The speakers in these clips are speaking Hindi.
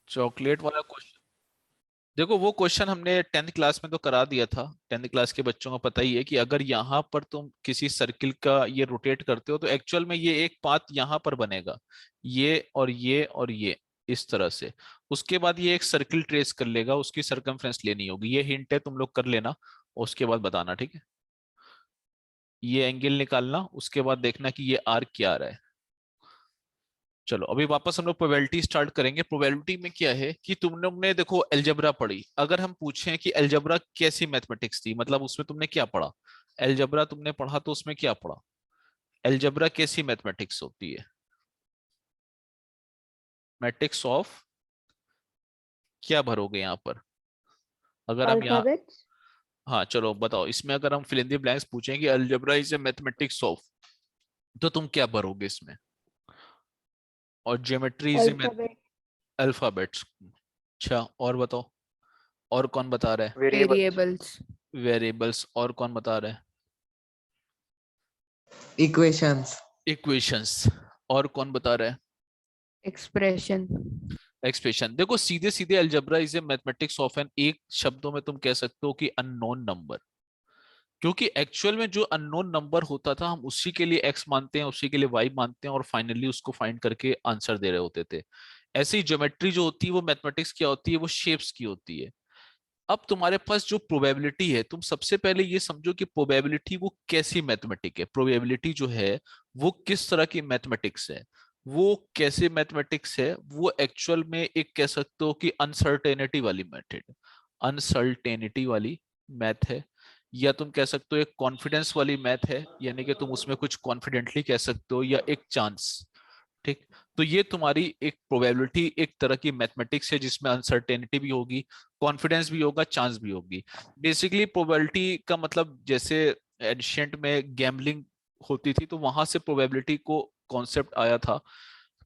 चॉकलेट वाला क्वेश्चन, देखो वो क्वेश्चन हमने टेंथ क्लास में तो करा दिया था। टेंथ क्लास के बच्चों को पता ही है कि अगर यहाँ पर तुम किसी सर्किल का ये रोटेट करते हो तो एक्चुअल में ये एक पाथ यहाँ पर बनेगा, ये और ये और ये, इस तरह से। उसके बाद ये एक सर्किल ट्रेस कर लेगा, उसकी सरकमफ्रेंस लेनी होगी। ये हिंट है, तुम लोग कर लेना और उसके बाद बताना, ठीक है। ये एंगल निकालना, उसके बाद देखना कि ये आर्क क्या आ रहा है। चलो अभी वापस हम लोग प्रोबेबिलिटी स्टार्ट करेंगे। प्रोबेबिलिटी में क्या है कि तुम लोग ने देखो अलजेब्रा पढ़ी, अगर हम पूछें कि अलजेब्रा कैसी मैथमेटिक्स थी, मतलब उसमें तुमने क्या पढ़ा। अलजेब्रा तुमने पढ़ा तो उसमें क्या पढ़ा, अलजेब्रा कैसी मैथमेटिक्स होती है। मैट्रिक्स ऑफ, क्या भरोगे यहाँ पर, अगर हम यहाँ। अल्फाबेट्स। हाँ चलो बताओ, इसमें अगर हम फिल इन द ब्लैंक्स पूछें कि algebra is a mathematics of, तो तुम क्या भरोगे इसमें। और geometry is a math, alphabet. Alphabets. अच्छा और बताओ, और कौन बता रहा है। वेरिएबल्स। वेरिएबल्स। वेरिएबल्स, और कौन बता रहा है। इक्वेशंस। इक्वेशंस, और कौन बता रहा है। एक्सप्रेशन। एक्सप्रेशन। देखो सीधे सीधे algebra is a mathematics of an, एक शब्दों में तुम कह सकते हो कि अननोन नंबर। क्योंकि एक्चुअल में जो अननोन नंबर होता था हम उसी के लिए एक्स मानते हैं, उसी के लिए वाई मानते हैं, और फाइनली उसको फाइंड करके आंसर दे रहे होते थे। ऐसे ही ज्योमेट्री जो होती है वो मैथमेटिक्स क्या होती है, वो शेप्स की होती है। अब तुम्हारे पास जो प्रोबेबिलिटी है, तुम सबसे पहले ये समझो कि प्रोबेबिलिटी वो कैसी मैथमेटिक है। प्रोबेबिलिटी जो है वो किस तरह की मैथमेटिक्स है, वो कैसे मैथमेटिक्स है, वो एक्चुअल में एक कह सकते हो कि अनसर्टेनिटी वाली मेथड, अनसर्टेनिटी वाली मैथ है। या तुम कह सकते हो एक कॉन्फिडेंस वाली मैथ है, यानी कि तुम उसमें कुछ कॉन्फिडेंटली कह सकते हो, या एक चांस। ठीक। तो ये तुम्हारी एक प्रोबेबिलिटी, एक तरह की मैथमेटिक्स है जिसमें अनसर्टेनिटी भी होगी, कॉन्फिडेंस भी होगा, चांस भी होगी। बेसिकली प्रोबेबिलिटी का मतलब जैसे एंशियंट में गैम्बलिंग होती थी तो वहां से प्रोबेबिलिटी को कॉन्सेप्ट आया था।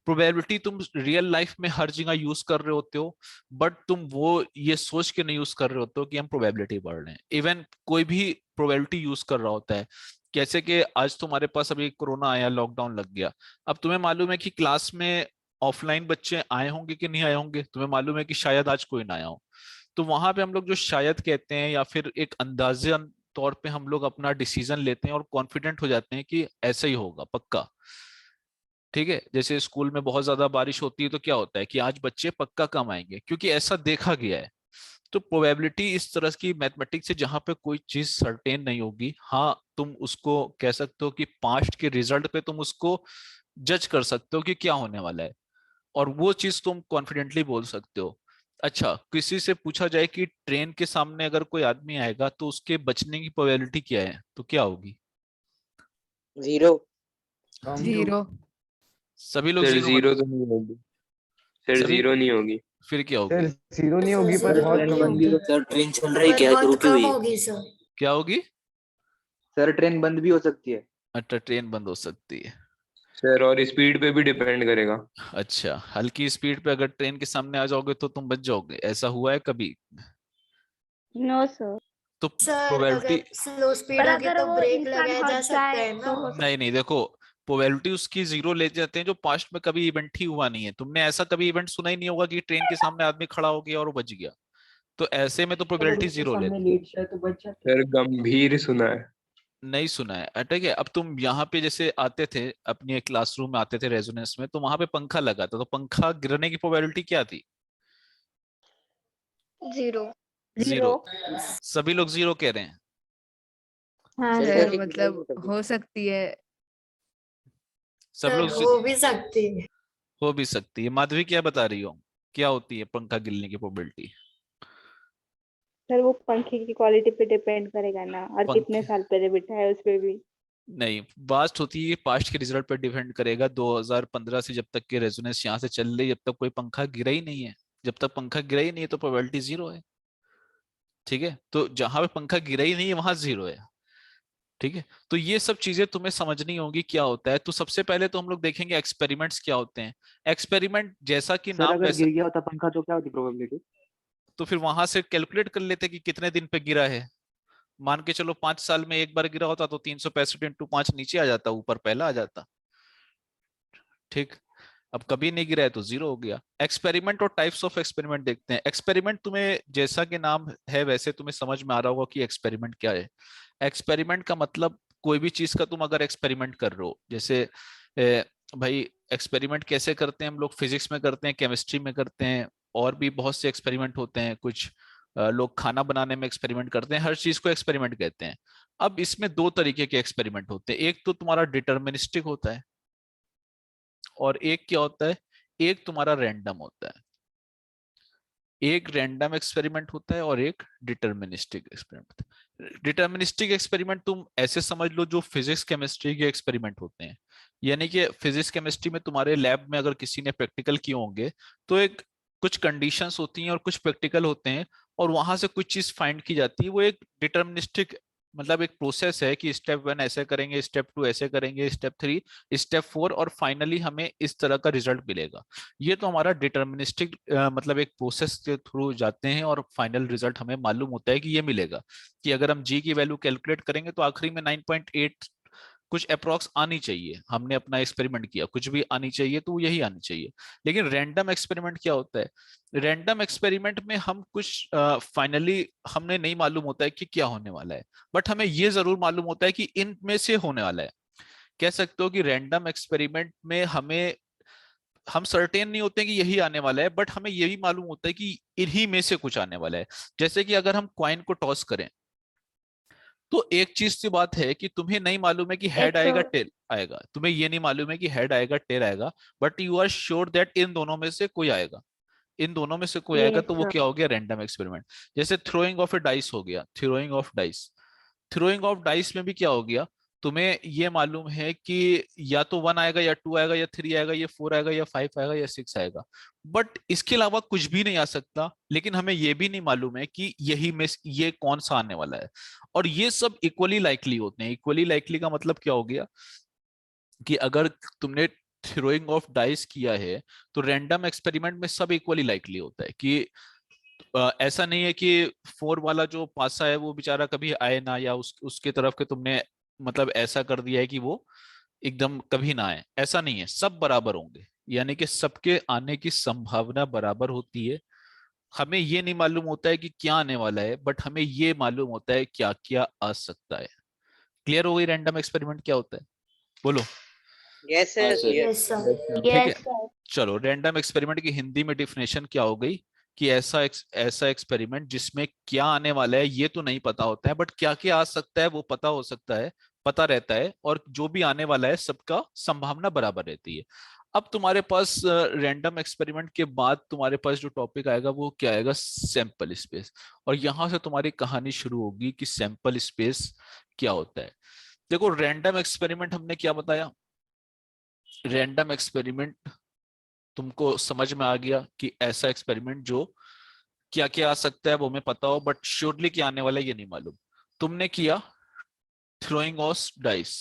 प्रोबेबिलिटी तुम रियल लाइफ में हर जगह यूज कर रहे होते हो, बट तुम वो ये सोच के नहीं यूज कर रहे होते हो कि हम प्रोबेबिलिटी पढ़ रहे हैं। इवन कोई भी प्रोबेबिलिटी यूज कर रहा होता है, कैसे कि आज तुम्हारे पास अभी कोरोना आया, लॉकडाउन लग गया। अब तुम्हें मालूम है कि क्लास में ऑफलाइन बच्चे आए होंगे कि नहीं आए होंगे, तुम्हें मालूम है कि शायद आज कोई ना आया हो। तो वहां पे हम लोग जो शायद कहते हैं या फिर एक अंदाजे तौर पे हम लोग अपना डिसीजन लेते हैं और कॉन्फिडेंट हो जाते हैं कि ऐसा ही होगा पक्का। ठीक है, जैसे स्कूल में बहुत ज्यादा बारिश होती है तो क्या होता है कि आज बच्चे पक्का कम आएंगे क्योंकि ऐसा देखा गया है। तो प्रोबेबिलिटी इस तरह की मैथमेटिक्स है जहां पे कोई चीज सर्टेन नहीं होगी। हाँ तुम उसको कह सकते हो कि पास्ट के रिजल्ट पे तुम उसको जज कर सकते हो कि क्या होने वाला है, और वो चीज तुम कॉन्फिडेंटली बोल सकते हो। अच्छा, किसी से पूछा जाए कि ट्रेन के सामने अगर कोई आदमी आएगा तो उसके बचने की प्रोबेबिलिटी क्या है, तो क्या होगी। जीरो। Come to. जीरो। सभी लोग सर जीरो जीरो बता, तो नहीं होगी। सर सभी, जीरो नहीं होगी। फिर क्या सर होगी। जीरो नहीं होगी सर पर बहुत ट्रेन कम बंद भी होगी। हो, सर ट्रेन चल रही पर क्या है, बहुत रुकी कम हुई है। होगी सर। क्या होगी। सर ट्रेन बंद भी हो सकती है। अच्छा, ट्रेन बंद हो सकती है। सर और स्पीड पे भी डिपेंड करेगा। अच्छा, हल्की स्पीड पे अगर ट्रेन के सामने आ जाओगे तो तुम बच जाओगे, ऐसा हुआ है कभी। No sir. तो सर प्रोबेबिलिटी, अगर स्लो स्पीड पर होगी अगर तो वो ब्रेक इंसान लगाया जा हट सकता जाए है ना। तो हो सकता नहीं नहीं देखो, प्रोबेबिलिटी उसकी जीरो ले जाते हैं जो पास्ट में कभी इवेंट ही हुआ नहीं है। तुमने ऐसा कभी इवेंट सुना ही नहीं होगा कि ट्रेन के सामने आदमी खड़ा हो गया और वो बच गया, तो ऐसे में तो प्रोबेबिलिटी जीरो लेते। लेट जाए तो बच जाते। सर गंभीर सुना है। नहीं सुना है, ठीक है। अब तुम यहाँ पे जैसे आते थे अपनी एक क्लासरूम में आते थे रेजोनेंस में, तो वहां पे पंखा लगा था, तो पंखा गिरने की प्रोबेबिलिटी क्या थी। जीरो। जीरो। जीरो। सभी लोग जीरो कह रहे हैं। हाँ सर सर सर। कोई डिसाइड नहीं मतलब कर हो सकती है। सब सर लोग हो भी सकती है। हो भी सकती है। माधवी क्या बता रही हो, क्या होती है पंखा गिरने की प्रोबेबिलिटी। सर वो पंखे की क्वालिटी पे डिपेंड करेगा ना, और कितने पंखे, साल पहले बिठा है उस पे भी। नहीं, बात होती है पास्ट के रिजल्ट पर डिपेंड करेगा। 2015 से जब तक के रेजोनेंस यहाँ से चल रही, जब तक कोई पंखा गिरा ही नहीं है, जब तक पंखा गिरा ही नहीं है तो प्रोबेबिलिटी जीरो है। ठीक है, तो जहां पे पंखा गिरा ही नहीं है वहां जीरो है। ठीक है, तो ये सब चीजें तुम्हें समझनी होगी क्या होता है। तो सबसे पहले तो हम लोग देखेंगे एक्सपेरिमेंट्स क्या होते हैं। एक्सपेरिमेंट जैसा कि सर नाम अगर वैसा, गिर गया होता पंखा तो क्या होती प्रोबेबिलिटी। तो फिर वहां से कैलकुलेट कर लेते कि कितने दिन पे गिरा है। मान के चलो 5 साल में एक बार गिरा होता तो 365 × 5 नीचे आ जाता, ऊपर पहला आ जाता। ठीक। अब कभी नहीं गिरा है तो जीरो हो गया। एक्सपेरिमेंट और टाइप्स ऑफ एक्सपेरिमेंट देखते हैं। एक्सपेरिमेंट तुम्हें जैसा कि नाम है वैसे तुम्हें समझ में आ रहा होगा कि एक्सपेरिमेंट क्या है। एक्सपेरिमेंट का मतलब कोई भी चीज का तुम अगर एक्सपेरिमेंट कर रहे हो, जैसे भाई एक्सपेरिमेंट कैसे करते हैं हम लोग, फिजिक्स में करते हैं, केमिस्ट्री में करते हैं, और भी बहुत से एक्सपेरिमेंट होते हैं। कुछ लोग खाना बनाने में एक्सपेरिमेंट करते हैं, हर चीज को एक्सपेरिमेंट कहते हैं। अब इसमें दो तरीके के एक्सपेरिमेंट होते हैं, एक तो तुम्हारा डिटर्मिनिस्टिक होता है और एक क्या होता है, एक तुम्हारा रैंडम होता है। एक रैंडम एक्सपेरिमेंट होता है और एक डिटर्मिनिस्टिक एक्सपेरिमेंट होता है। डिटर्मिनिस्टिक एक्सपेरिमेंट तुम ऐसे समझ लो जो फिजिक्स केमिस्ट्री के एक्सपेरिमेंट होते हैं। यानी कि फिजिक्स केमिस्ट्री में तुम्हारे लैब में अगर किसी ने प्रैक्टिकल किए होंगे तो एक कुछ कंडीशंस होती हैं और कुछ प्रैक्टिकल होते हैं, और वहां से कुछ चीज फाइंड की जाती है। वो एक डिटर्मिनिस्टिक मतलब एक प्रोसेस है कि स्टेप 1 ऐसे करेंगे, स्टेप 2 ऐसे करेंगे, स्टेप 3, स्टेप 4, और फाइनली हमें इस तरह का रिजल्ट मिलेगा। ये तो हमारा डिटर्मिनिस्टिक मतलब एक प्रोसेस के थ्रू जाते हैं और फाइनल रिजल्ट हमें मालूम होता है कि ये मिलेगा। कि अगर हम जी की वैल्यू कैलकुलेट करेंगे तो आखिरी में 9.8 कुछ अप्रोक्स आनी चाहिए, हमने अपना एक्सपेरिमेंट किया, कुछ भी आनी चाहिए तो यही आनी चाहिए। लेकिन रैंडम एक्सपेरिमेंट क्या होता है, रैंडम एक्सपेरिमेंट में हम कुछ फाइनली हमें नहीं मालूम होता है कि क्या होने वाला है, बट हमें ये जरूर मालूम होता है कि इनमें से होने वाला है। कह सकते हो कि रैंडम एक्सपेरिमेंट में हम सर्टेन नहीं होते कि यही आने वाला है, बट हमें ये भी मालूम होता है कि इन्हीं में से कुछ आने वाला है। जैसे कि अगर हम कॉइन को टॉस करें तो एक चीज की बात है कि तुम्हें नहीं मालूम है कि हेड एक आएगा टेल आएगा, तुम्हें ये नहीं मालूम है कि हेड आएगा टेल आएगा, but you are sure that इन दोनों में से कोई आएगा। इन दोनों में से कोई आएगा, तो यस वो क्या हो गया, रैंडम एक्सपेरिमेंट। जैसे थ्रोइंग ऑफ ए डाइस हो गया, throwing of dice. Throwing of dice में भी क्या हो गया, तुम्हें ये मालूम है कि या तो 1 आएगा या 2 आएगा या 3 आएगा या 4 आएगा या 5 आएगा या 6 आएगा, बट इसके अलावा कुछ भी नहीं आ सकता। लेकिन हमें ये भी नहीं मालूम है कि यही में ये कौन सा आने वाला है। और ये सब इक्वली लाइकली होते हैं। इक्वली लाइकली का मतलब क्या हो गया कि अगर तुमने थ्रोइंग ऑफ डाइस किया है तो रैंडम एक्सपेरिमेंट में सब इक्वली लाइकली होता है। कि ऐसा नहीं है कि 4 वाला जो पासा है वो बेचारा कभी आए ना, या उसके तरफ के तुमने मतलब ऐसा कर दिया है कि वो एकदम कभी ना आए, ऐसा नहीं है, सब बराबर होंगे। यानी कि सबके आने की संभावना बराबर होती है। हमें ये नहीं मालूम होता है कि क्या आने वाला है, बट हमें ये मालूम होता है क्या क्या आ सकता है। क्लियर हो गई रैंडम एक्सपेरिमेंट क्या होता है, बोलो। यस हाँ sir sir. Yes yes sir. ठीक है, यस सर। चलो रैंडम एक्सपेरिमेंट की हिंदी में डिफिनेशन क्या हो गई कि ऐसा एक्सपेरिमेंट जिसमें क्या आने वाला है ये तो नहीं पता होता है, बट क्या क्या आ सकता है वो पता हो सकता है, पता रहता है, और जो भी आने वाला है सबका संभावना बराबर रहती है। अब तुम्हारे पास रैंडम एक्सपेरिमेंट के बाद तुम्हारे पास जो टॉपिक आएगा वो क्या आएगा, सैंपल स्पेस। और यहां से तुम्हारी कहानी शुरू होगी कि सैंपल स्पेस क्या होता है। देखो रैंडम एक्सपेरिमेंट हमने क्या बताया, रैंडम एक्सपेरिमेंट तुमको समझ में आ गया कि ऐसा एक्सपेरिमेंट जो क्या क्या आ सकता है वो हमें पता हो, बट श्योरली क्या आने वाला है ये नहीं मालूम। तुमने किया throwing of dice,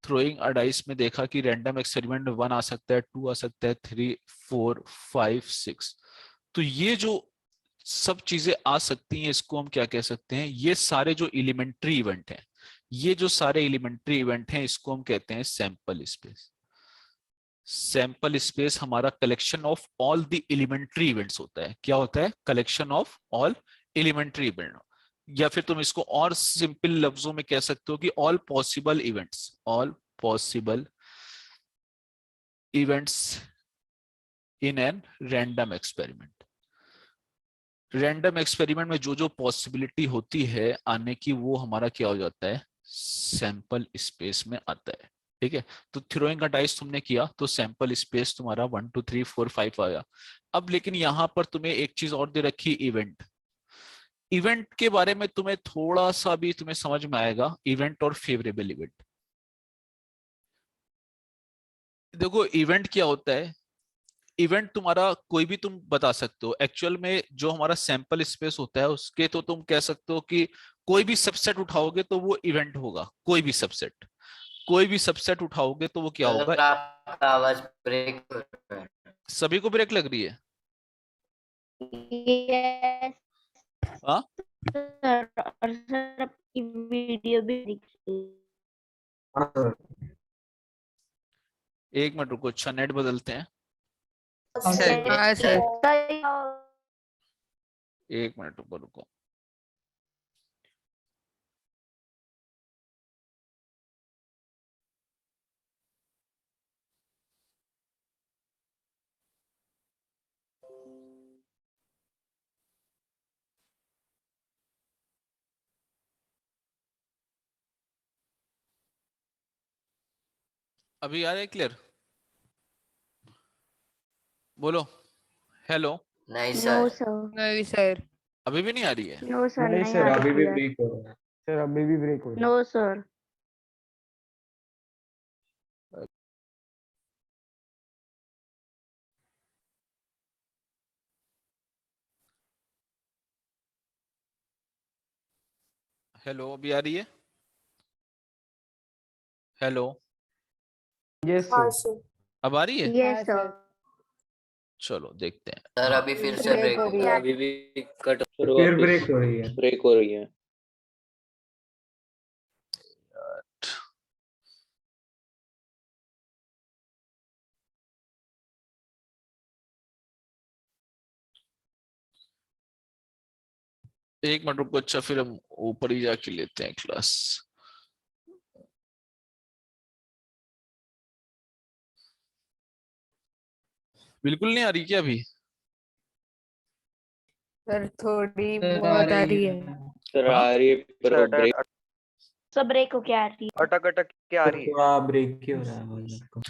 throwing a dice में देखा कि रैंडम एक्सपेरिमेंट में 1 आ सकता है, 2 आ सकता है, 3, 4, 5, 6। तो ये जो सब चीजें आ सकती हैं इसको हम क्या कह सकते हैं, ये सारे जो एलिमेंट्री इवेंट हैं, ये जो सारे एलिमेंट्री इवेंट हैं इसको हम कहते हैं सैंपल स्पेस। सैंपल स्पेस हमारा collection of all the elementary events होता है। क्या होता है, collection of all elementary event. या फिर तुम इसको और सिंपल लफ्जों में कह सकते हो कि all possible events, all possible events in an random experiment. Random experiment में जो जो पॉसिबिलिटी होती है आने की वो हमारा क्या हो जाता है, सैंपल स्पेस में आता है। ठीक है, तो थ्रोइंग का डाइस तुमने किया तो सैंपल स्पेस तुम्हारा 1, 2, 3, 4, 5 आया। अब लेकिन यहां पर तुम्हें एक चीज और दे रखी, इवेंट। इवेंट के बारे में तुम्हें थोड़ा सा भी तुम्हें समझ में आएगा, इवेंट और फेवरेबल इवेंट। देखो इवेंट क्या होता है, इवेंट तुम्हारा कोई भी तुम बता सकते हो। एक्चुअल में जो हमारा सैंपल स्पेस होता है उसके तो तुम कह सकते हो कि कोई भी सबसेट उठाओगे तो वो इवेंट होगा। कोई भी सबसेट, कोई भी सबसेट उठाओगे तो वो क्या होगा। सर आपका आवाज ब्रेक हो रहा है। सभी को ब्रेक लग रही है? यस हाँ, सर। और सर आपकी वीडियो भी दिख रही है। हाँ सर। एक मिनट रुको, अच्छा नेट बदलते हैं। सर हाँ सर। एक मिनट रुको रुको। अभी आ रहा है क्लियर? बोलो हेलो। नहीं नो सर सर। नहीं सर। अभी भी नहीं आ रही है? नो सर, नहीं नहीं सर, आ अभी रही भी है। ब्रेक हो रहा है। सर अभी भी ब्रेक हो रहा है। No sir. हेलो, अभी आ रही है? Hello, yes sir. अब आ रही है? Yes sir. चलो देखते हैं। सर हाँ, अभी फिर से ब्रेक हो रही गया है। अभी भी कट फिर ब्रेक हो रही है। ब्रेक हो रही है। एक मिनट रुको, अच्छा फिर हम ऊपर ही जाके लेते हैं क्लास। बिल्कुल नहीं आ रही क्या अभी? सर थोड़ी बहुत आ रही है। सर हाँ? आ रही है पर ब्रेक सब ब्रेक हो क्या आ रही है? अटक अटक के आ रही है। थोड़ा ब्रेक ही हो रहा है आवाज आपका।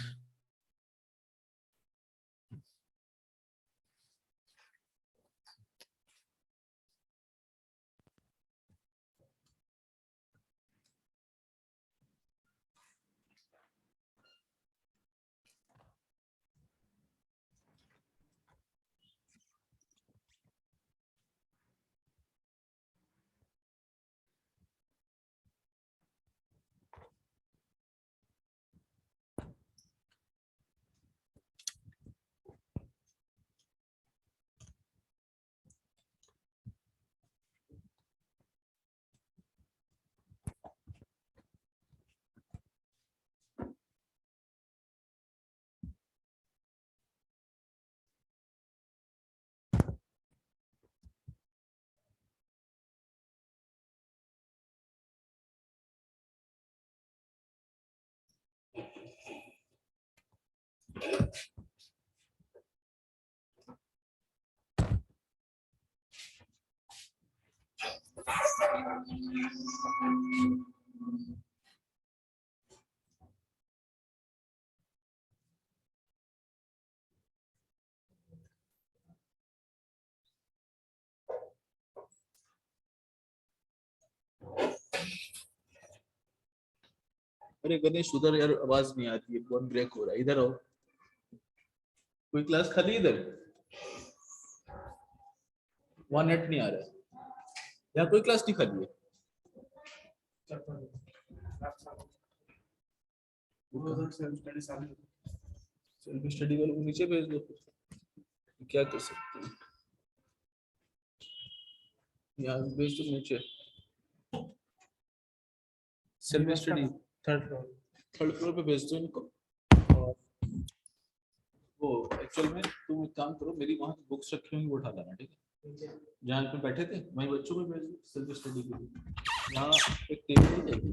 अरे गणेश, उधर यार आवाज नहीं आती है, फोन ब्रेक हो रहा है, इधर आओ। कोई क्लास खाली है इधर? वहां नेट नहीं आ रहा है, यहाँ कोई क्लास नहीं खाली है। सेल्फ स्टडी वालों को नीचे भेज दो फिर, क्या कर सकते हैं। यहाँ भेज दो नीचे। सेल्फ स्टडी थर्ड फ्लोर पे भेज दो इनको। और वो एक्चुअल में तुम एक काम करो, मेरी वहां बुक्स रखी होंगी वो उठा लाना, ठीक है? जहाँ पे बैठे थे वहीं बच्चों को भेज दो सेल्फ स्टडी के लिए। यहाँ एक टेबल दे दो,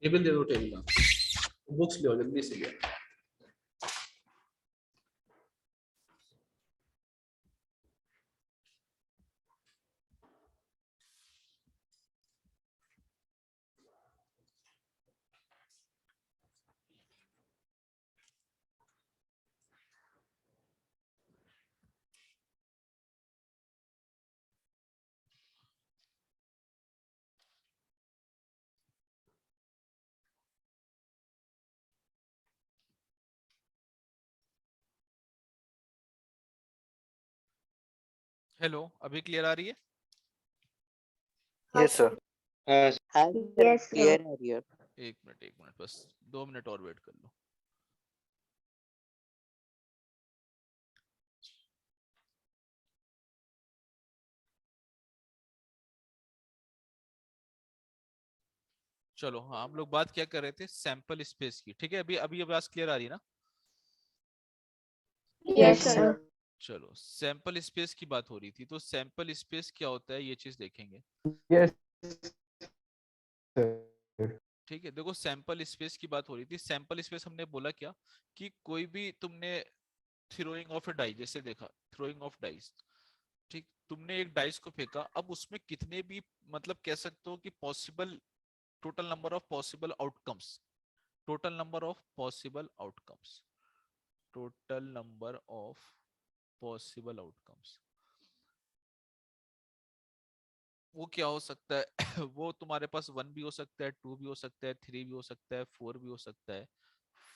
टेबल दे दो, टेबल बुक्स ले आओ जल्दी से ले आओ। हेलो, अभी क्लियर आ रही है? Yes sir. हाँ यस सर। एक मिनट बस, 2 मिनट और वेट कर लो। चलो हाँ, हम लोग बात क्या कर रहे थे, सैंपल स्पेस की। ठीक है, अभी अभी आवाज क्लियर आ रही है ना? Yes sir. चलो, सैंपल स्पेस की बात हो रही थी, तो सैंपल स्पेस क्या होता है ये चीज देखेंगे। Yes sir. ठीक है, देखो सैंपल स्पेस की बात हो रही थी। सैंपल स्पेस हमने बोला क्या, कि कोई भी तुमने थ्रोइंग ऑफ ए डाई जैसे देखा, थ्रोइंग ऑफ डाइस, ठीक, तुमने एक डाइस को फेंका, अब उसमें कितने भी मतलब कह सकते हो कि possible, total number of possible outcomes, total number of possible outcomes, total number of possible outcomes, वो क्या हो सकता है वो तुम्हारे पास 1 भी हो सकता है, 2 भी हो सकता है, 3 भी हो सकता है, 4 भी हो सकता है,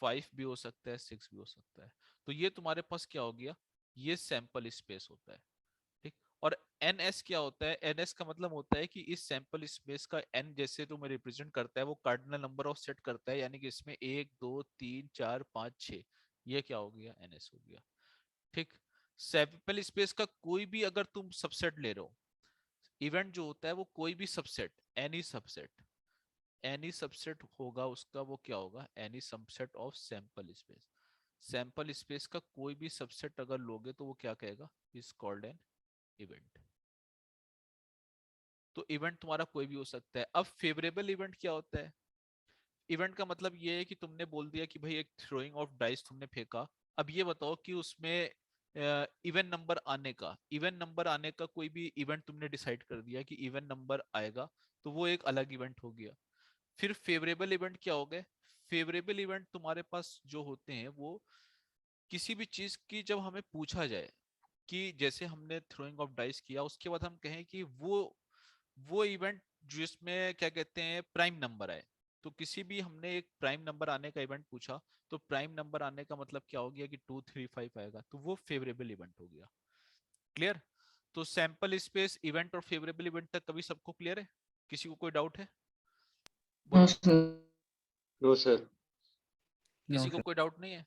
5 भी हो सकता है, 6 भी हो सकता है। तो ये तुम्हारे पास क्या हो गया, ये सैंपल स्पेस होता है। ठीक, और एनएस क्या होता है, एनएस का मतलब होता है कि इस सैंपल स्पेस का एन जैसे तुम्हें रिप्रेजेंट करता है, वो कार्डिनल नंबर ऑफ सेट करता है, यानी कि इसमें 1 2 3 4 5 6, ये क्या हो गया, एनएस हो गया। ठीक, सैंपल स्पेस का कोई भी अगर तुम सबसेट ले रहे हो, इवेंट जो होता है वो कोई भी subset, any subset, any subset होगा उसका, वो क्या होगा, any subset of sample space. Sample space का कोई भी सबसेट अगर लोगे तो वो क्या कहेगा, इज कॉल्ड एन इवेंट। तो इवेंट तुम्हारा कोई भी हो सकता है। अब फेवरेबल इवेंट क्या होता है, इवेंट का मतलब ये है कि तुमने बोल दिया कि भाई एक थ्रोइंग ऑफ डाइस तुमने फेंका, अब ये बताओ कि उसमें इवन नंबर आने का, इवन नंबर आने का कोई भी इवेंट तुमने डिसाइड कर दिया कि इवन नंबर आएगा, तो वो एक अलग इवेंट हो गया। फिर फेवरेबल इवेंट क्या हो गए, फेवरेबल इवेंट तुम्हारे पास जो होते हैं वो किसी भी चीज की जब हमें पूछा जाए, कि जैसे हमने थ्रोइंग ऑफ डाइस किया उसके बाद हम कहें कि वो इवेंट जिसमें क्या कहते हैं प्राइम नंबर आए, तो किसी भी हमने एक प्राइम नंबर आने का इवेंट पूछा, तो प्राइम नंबर आने का मतलब क्या हो गया कि 2 3 5 आएगा, तो वो फेवरेबल इवेंट हो गया। क्लियर? तो सैंपल स्पेस, इवेंट और फेवरेबल इवेंट तक कभी सबको क्लियर है? किसी को कोई डाउट है? नो बोलो, सर। No sir. किसी नो को सर। कोई डाउट नहीं है?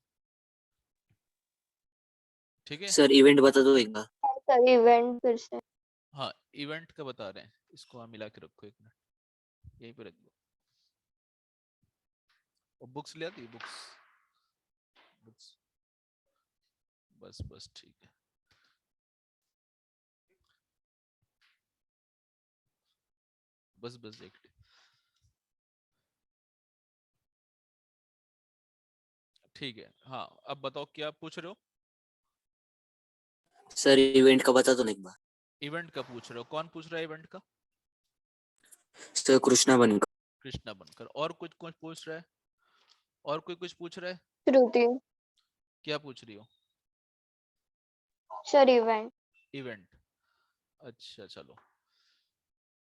ठीक है, सर इवेंट बता दो एक बार। सर इवेंट फिर से। हाँ इवेंट का बता रहे हैं, इसको हम मिला के रखो, एक मिनट यहीं पे रख दो। और बुक्स ले आती, बुक्स, बुक्स, बस बस ठीक है। बस बस एक, ठीक है। हाँ अब बताओ क्या पूछ रहे हो, सर इवेंट का बता दो ना एक बार। इवेंट का पूछ रहे हो, कौन पूछ रहा है इवेंट का? सर कृष्णा बनकर। कृष्णा बनकर। और कुछ कुछ पूछ रहा है, और कोई कुछ पूछ रहा है? श्रुति। क्या पूछ रही हो? Sir event. इवेंट, अच्छा चलो,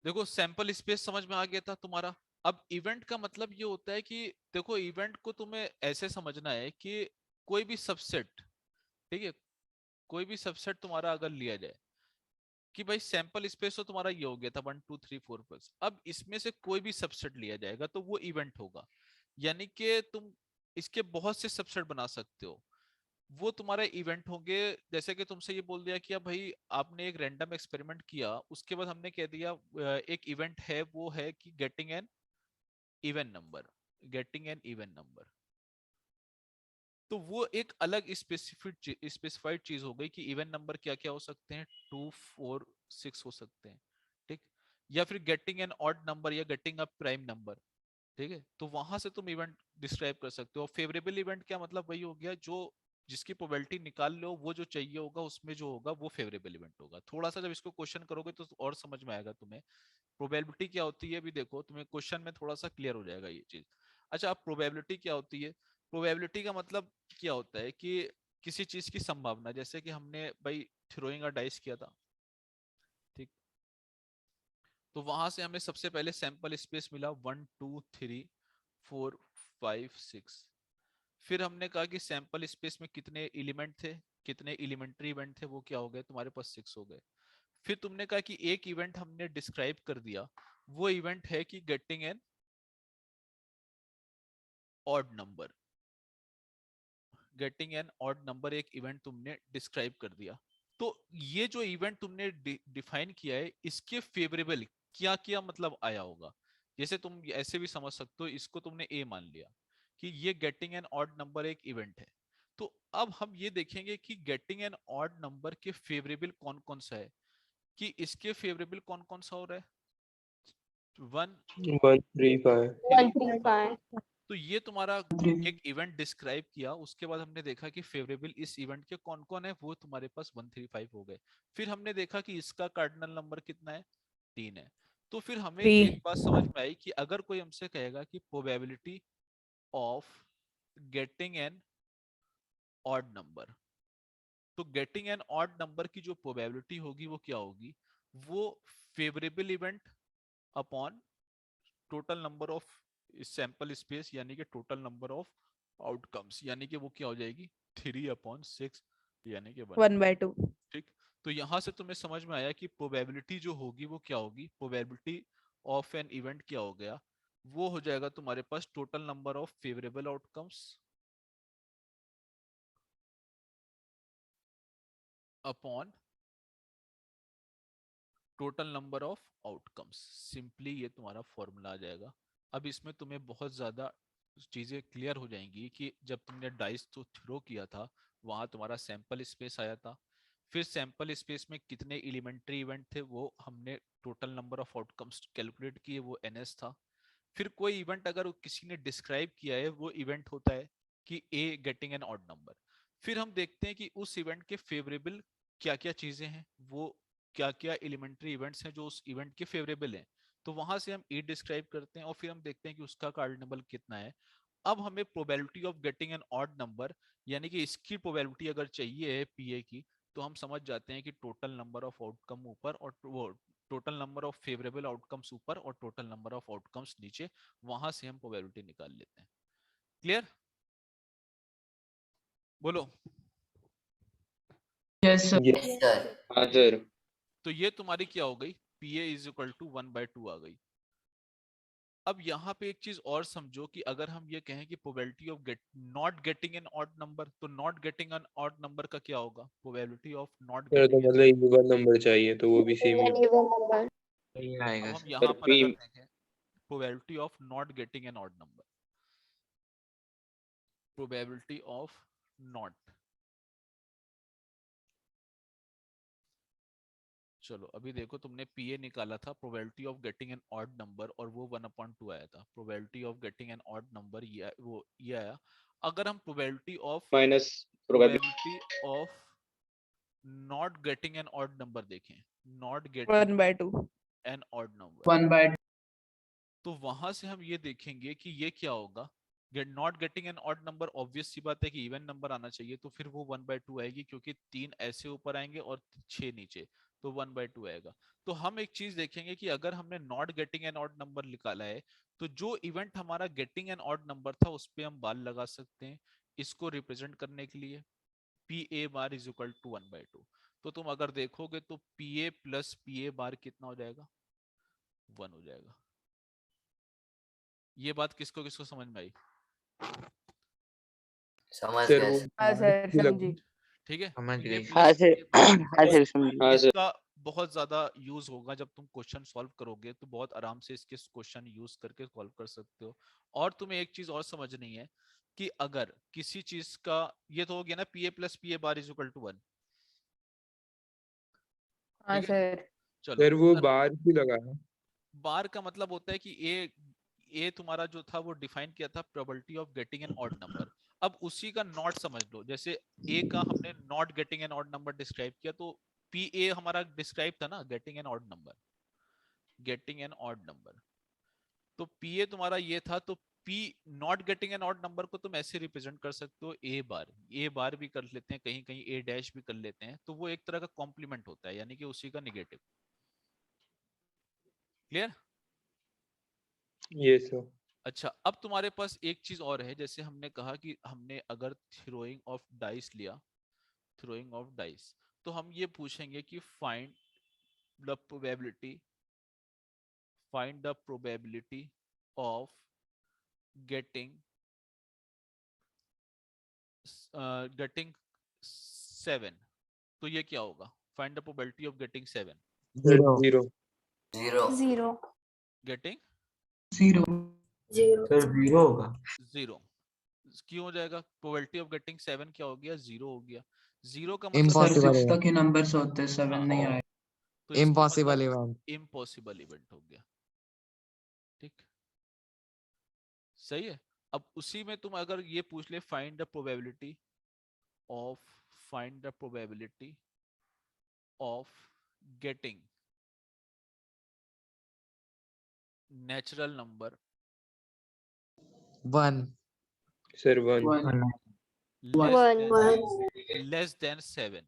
देखो सैंपल स्पेस समझ में आ गया था तुम्हारा। अब इवेंट का मतलब ये होता है कि देखो इवेंट को तुम्हें ऐसे समझना है कि कोई भी सबसेट, ठीक है, कोई भी सबसेट तुम्हारा अगर लिया जाए कि भाई सैंपल स्पेस तो तुम्हारा ये हो गया था 1 2 3 4 5, अब इसमें से कोई भी सबसेट लिया जाएगा तो वो इवेंट होगा। यानी कि तुम इसके बहुत से सबसेट बना सकते हो, वो तुम्हारे इवेंट होंगे। जैसे कि तुमसे ये बोल दिया कि अब भाई आपने एक रैंडम एक्सपेरिमेंट किया, उसके बाद हमने कह दिया एक इवेंट है, वो है कि getting an even number, getting an even number. तो वो एक अलग स्पेसिफाइड चीज हो गई कि इवन नंबर क्या क्या हो सकते हैं, 2 4 6 हो सकते हैं। ठीक, या फिर गेटिंग एन ऑड नंबर या गेटिंग अ प्राइम नंबर। ठीक है, तो वहां से तुम इवेंट डिस्क्राइब कर सकते हो। फेवरेबल इवेंट क्या मतलब, वही हो गया जो जिसकी प्रोबेबिलिटी निकाल लो, वो जो चाहिए होगा उसमें जो होगा वो फेवरेबल इवेंट होगा। थोड़ा सा जब इसको क्वेश्चन करोगे तो और समझ में आएगा तुम्हें प्रोबेबिलिटी क्या होती है, भी देखो तुम्हें क्वेश्चन में थोड़ा सा क्लियर हो जाएगा ये चीज। अच्छा, अब प्रोबेबिलिटी क्या होती है, प्रोबेबिलिटी का मतलब क्या होता है कि किसी चीज की संभावना, जैसे कि हमने भाई थ्रोइंग अ डाइस किया था, ठीक, तो वहां से हमें सबसे पहले सैंपल स्पेस मिला 1 2 3 4 5 6। फिर हमने कहा कि सैंपल स्पेस में कितने एलिमेंट थे, कितने एलिमेंट्री इवेंट थे, वो क्या हो गए तुम्हारे पास 6 हो गए। फिर तुमने कहा कि एक इवेंट हमने डिस्क्राइब कर दिया, वो इवेंट है कि getting an odd number, getting an odd number एक इवेंट तुमने डिस्क्राइब कर दिया। तो ये जो इवेंट तुमने डिफाइन किया है, इसके फेवरेबल क्या क्या मतलब आया होगा, जैसे तुम ऐसे भी समझ सकते हो, इसको तुमने ए मान लिया कि ये गेटिंग एन ऑड नंबर एक इवेंट है। तो अब हम ये देखेंगे कि गेटिंग एन ऑड नंबर के फेवरेबल कौन कौन सा है, कि इसके फेवरेबल कौन कौन सा हो रहा है, 1 135 1 3 5 तो ये तुम्हारा एक इवेंट डिस्क्राइब किया, उसके बाद हमने देखा कि फेवरेबल इस इवेंट के कौन कौन है, वो तुम्हारे पास 135 हो गए। फिर हमने देखा कि इसका कार्डिनल नंबर कितना है, 3 है। तो फिर हमें एक 3 बात समझ में आई कि अगर कोई हमसे कहेगा कि probability of getting an odd number, तो गेटिंग एन ऑड नंबर की जो प्रोबेबिलिटी होगी वो क्या होगी, वो favourable event upon total number of sample space, यानी कि टोटल नंबर ऑफ आउटकम्स, यानी कि वो क्या हो जाएगी 3/6, यानी कि 1। 1/2। ठीक, तो यहां से तुम्हें समझ में आया कि प्रोबेबिलिटी जो होगी वो क्या होगी, प्रोबेबिलिटी ऑफ एन इवेंट क्या हो गया, वो हो जाएगा तुम्हारे पास total number of favourable outcomes upon total number of outcomes. Simply ये तुम्हारा फॉर्मूला आ जाएगा। अब इसमें तुम्हें बहुत ज्यादा चीजें क्लियर हो जाएंगी कि जब तुमने डाइस तो थ्रो किया था, वहां तुम्हारा सैंपल स्पेस आया था, फिर सैंपल स्पेस में कितने एलिमेंट्री इवेंट थे वो हमने total number of outcomes calculate किए, वो NS था। फिर कोई इवेंट अगर किसी ने डिस्क्राइब किया है, वो इवेंट होता है कि ए गेटिंग एन ऑड नंबर। फिर हम देखते हैं कि उस इवेंट के फेवरेबल क्या क्या चीजें हैं, वो क्या क्या एलिमेंट्री इवेंट्स हैं जो उस इवेंट के फेवरेबल हैं। तो वहां से हम ए डिस्क्राइब करते हैं और फिर हम देखते हैं कि उसका कार्डिनल कितना है। अब हमें probability of getting an odd number, यानी कि इसकी प्रोबेबिलिटी अगर चाहिए है पीए की, तो हम समझ जाते हैं कि टोटल नंबर ऑफ आउटकम ऊपर और वो total number of favourable outcomes ऊपर और टोटल नंबर ऑफ आउटकम्स नीचे, वहां से हम प्रोबेबिलिटी निकाल लेते हैं। क्लियर, बोलो। Yes sir. Yes sir. हाँ सर। तो ये तुम्हारी क्या हो गई, पीए इज इक्वल टू 1/2 आ गई। अब यहाँ पे एक चीज और समझो कि अगर हम ये कहें कि probability of not getting an odd number, तो not getting an odd number का क्या होगा, प्रोबेबिलिटी ऑफ नॉट सर तो गेटिंग मतलब इवन नंबर चाहिए तो वो भी सेम ही इवन नंबर सही अब आएगा हम सर। यहाँ सर पर पी अगर देखें probability of not getting an odd number, probability of not, चलो अभी देखो तुमने पीए निकाला था probability of getting an odd number और वो 1/2 आया था। Probability of getting an odd number ये आया। अगर हम probability of minus probability probability of not getting an odd number देखें, not getting 1/2। An odd number, 1/2। तो वहां से हम ये देखेंगे कि ये क्या होगा, not getting an odd number, obvious सी बात है कि इवन नंबर आना चाहिए, तो फिर वो 1/2 आएगी, क्योंकि 3 ऐसे ऊपर आएंगे और 6 नीचे, तो 1/2 आएगा। तो हम एक चीज देखेंगे कि अगर हमने not getting an odd number निकाला है, तो जो इवेंट हमारा गेटिंग एन ऑड नंबर था उस पर हम बाल लगा सकते हैं इसको रिप्रेजेंट करने के लिए, P A bar is equal to 1/2। तो तुम अगर देखोगे तो P A plus P A bar कितना हो जाएगा, 1 हो जाएगा। ये बात किसको किसको समझ में आई, समझ सर गए वो सर। हाँ सर, समझी। ठीक है। समझ तो ये गई। हाँ प्लस सर ये बार हाँ सर समझिए हाँ सर। इसका बहुत ज्यादा यूज होगा जब तुम क्वेश्चन सॉल्व करोगे, तो बहुत आराम से इसके क्वेश्चन यूज करके सॉल्व कर सकते हो। और तुम्हें एक चीज और समझनी है कि अगर किसी चीज का, ये तो हो गया ना P A plus P A bar is equal to 1, हाँ ठीक है। सर। चलो सर वो अगर बार भी लगा है बार का मतलब होता है कि ए तुम्हारा जो था वो डिफाइन किया था probability of getting an odd number. अब उसी का नॉट समझ लो, जैसे ए का हमने not getting an odd number describe किया, तो पी ए हमारा डिस्क्राइब था ना getting an odd number, getting an odd number. तो पी ए तुम्हारा ये था, तो P not getting an odd number को तुम ऐसे रिप्रेजेंट कर सकते हो ए बार भी कर लेते हैं, कहीं कहीं ए डैश भी कर लेते हैं, तो वो एक तरह का कॉम्प्लीमेंट होता है, यानी कि उसी का निगेटिव। क्लियर। ये सर अच्छा, अब तुम्हारे पास एक चीज और है, जैसे हमने कहा कि हमने अगर थ्रोइंग ऑफ डाइस लिया, थ्रोइंग ऑफ डाइस, तो हम ये पूछेंगे कि the probability find the probability of getting getting 7, तो ये क्या होगा, find the probability of getting 7, zero zero. Zero getting zero sir zero होगा। जीरो क्यों हो जाएगा? प्रोबेबिलिटी ऑफ गेटिंग 7 क्या हो गया? जीरो हो गया। जीरो का मतलब सर इम्पॉसिबल सिक्स इवेंट, तक ही नंबर्स होते हैं, सेवन नहीं आए। तो इसका इम्पॉसिबल मतलब इवेंट। इम्पॉसिबल इवेंट हो गया। ठीक, सही है। अब उसी में तुम अगर ये पूछ ले find the probability of getting natural number one sir 1 one less than 7।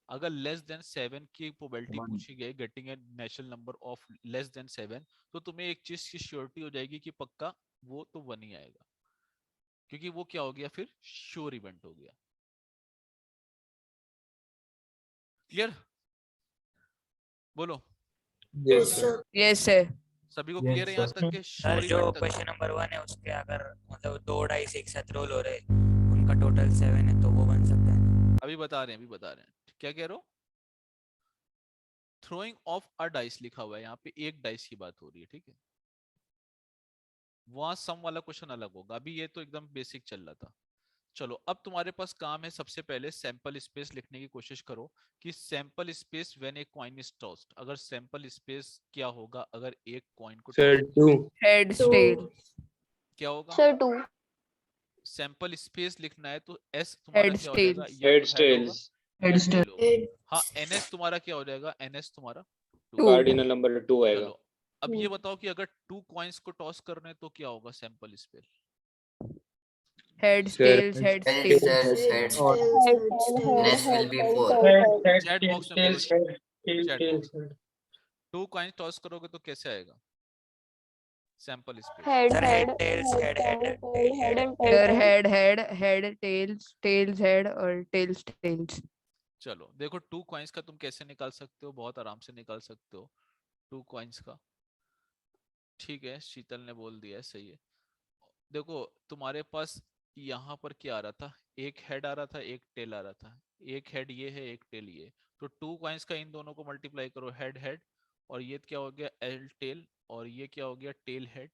अगर लेस देन 7 की प्रोबेबिलिटी One. पूछी गई getting a natural number of less than 7, तो तुम्हें एक चीज की श्योरिटी हो जाएगी कि पक्का वो तो 1 ही आएगा, क्योंकि वो क्या हो गया फिर? श्योर इवेंट हो गया। क्लियर? बोलो यस सर। Yes sir. सभी को Yes, क्लियर है यहाँ sir. तक के? सर श्योर जो इवेंट तक क्वेश्चन नंबर 1 है उसके अगर मतलब 2 डाइस एक साथ रोल हो रहे उनका टोटल 7 है तो वो बन सकता है ना? अभी बता रहे हैं। क्या कह रहे हो? थ्रोइंग ऑफ अ डाइस लिखा हुआ है यहाँ पे, एक डाइस की बात हो रही है, ठीक है। वहां सम वाला क्वेश्चन अलग होगा, अभी ये तो एकदम बेसिक चल रहा था। चलो अब तुम्हारे पास काम है, सबसे पहले सैंपल स्पेस लिखने की कोशिश करो कि sample space when a coin is tossed. अगर सैंपल स्पेस क्या होगा अगर एक कॉइन को सर toss- 2 हेड्स टेल। क्या होगा? सर 2 सैंपल स्पेस लिखना है तो एस तुम्हारा Heads, क्या हो जाएगा? tails. या तो हेड्स हेड होगा टेल्स या Heads, टेल होगा। हाँ, एनएस तुम्हारा क्या हो जाएगा? एनएस तुम्हारा 2। कार्डिनल नंबर 2 आएगा। चलो अब ये बताओ कि अगर 2 कॉइन्स को टॉस करने हैं तो क्या होगा sample space? Heads sir tails heads tails. Less will be 4. Chat box में बोलो, चैट बॉक्स में 2 कॉइन्स टॉस करोगे तो कैसे आएगा sample space? Sir head tails head head head sir head tails tails head और टेल्स टेल्स। चलो देखो 2 कॉइन्स का तुम कैसे निकाल सकते हो? बहुत आराम से निकाल सकते हो 2 कॉइन्स का। ठीक है, शीतल ने बोल दिया है, सही है। देखो तुम्हारे पास यहाँ पर क्या आ रहा था? एक हेड आ रहा था, एक टेल आ रहा था। एक हेड ये है, एक टेल ये। तो 2 कॉइन्स का इन दोनों को मल्टीप्लाई करो, हेड हेड, और ये क्या हो गया? एल टेल, और ये क्या हो गया? टेल हेड,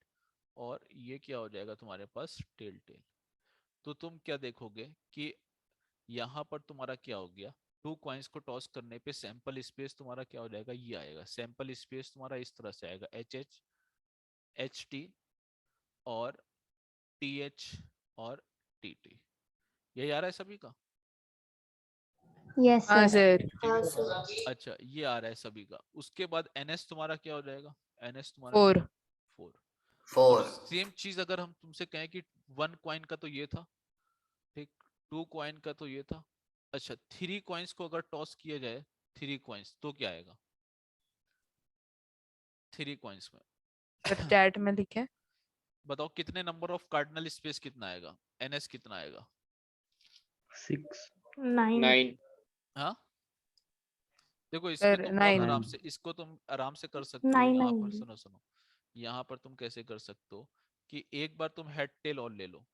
और ये क्या हो जाएगा तुम्हारे पास? Tell tell. तो तुम क्या देखोगे कि यहाँ पर तुम्हारा क्या हो गया? 2 कॉइन्स को टॉस करने पे सैंपल स्पेस तुम्हारा क्या हो जाएगा? ये आएगा। सैंपल स्पेस तुम्हारा इस तरह से आएगा, एच एच एच टी और टी एच और टी टी। यही आ रहा है सभी का? यस हाँ सर। सर। अच्छा, ये आ रहा है सभी का। उसके बाद एनएस तुम्हारा क्या हो जाएगा? एनएस तुम्हारा 4। 4। 4. सेम चीज अगर हम तुमसे कहें कि 1 कॉइन का तो ये था, ठीक, 2 कॉइन का तो ये था। अच्छा, 3 कॉइन्स को अगर टॉस किया जाए, 3 कॉइन्स, तो क्या आएगा 3 कॉइन्स में? सर चैट में लिखे। बताओ कितने नंबर ऑफ कार्डिनल स्पेस कितना आएगा? एनएस कितना आएगा? 6 9 9 हाँ देखो इसमें सर तुम बहुत 9। आराम से, इसको तुम आराम से कर सकते हो। 9 यहाँ पर 9 सुनो सुनो, यहाँ पर तुम कैसे कर सकते हो कि एक बार तुम हेड टेल और ले लो।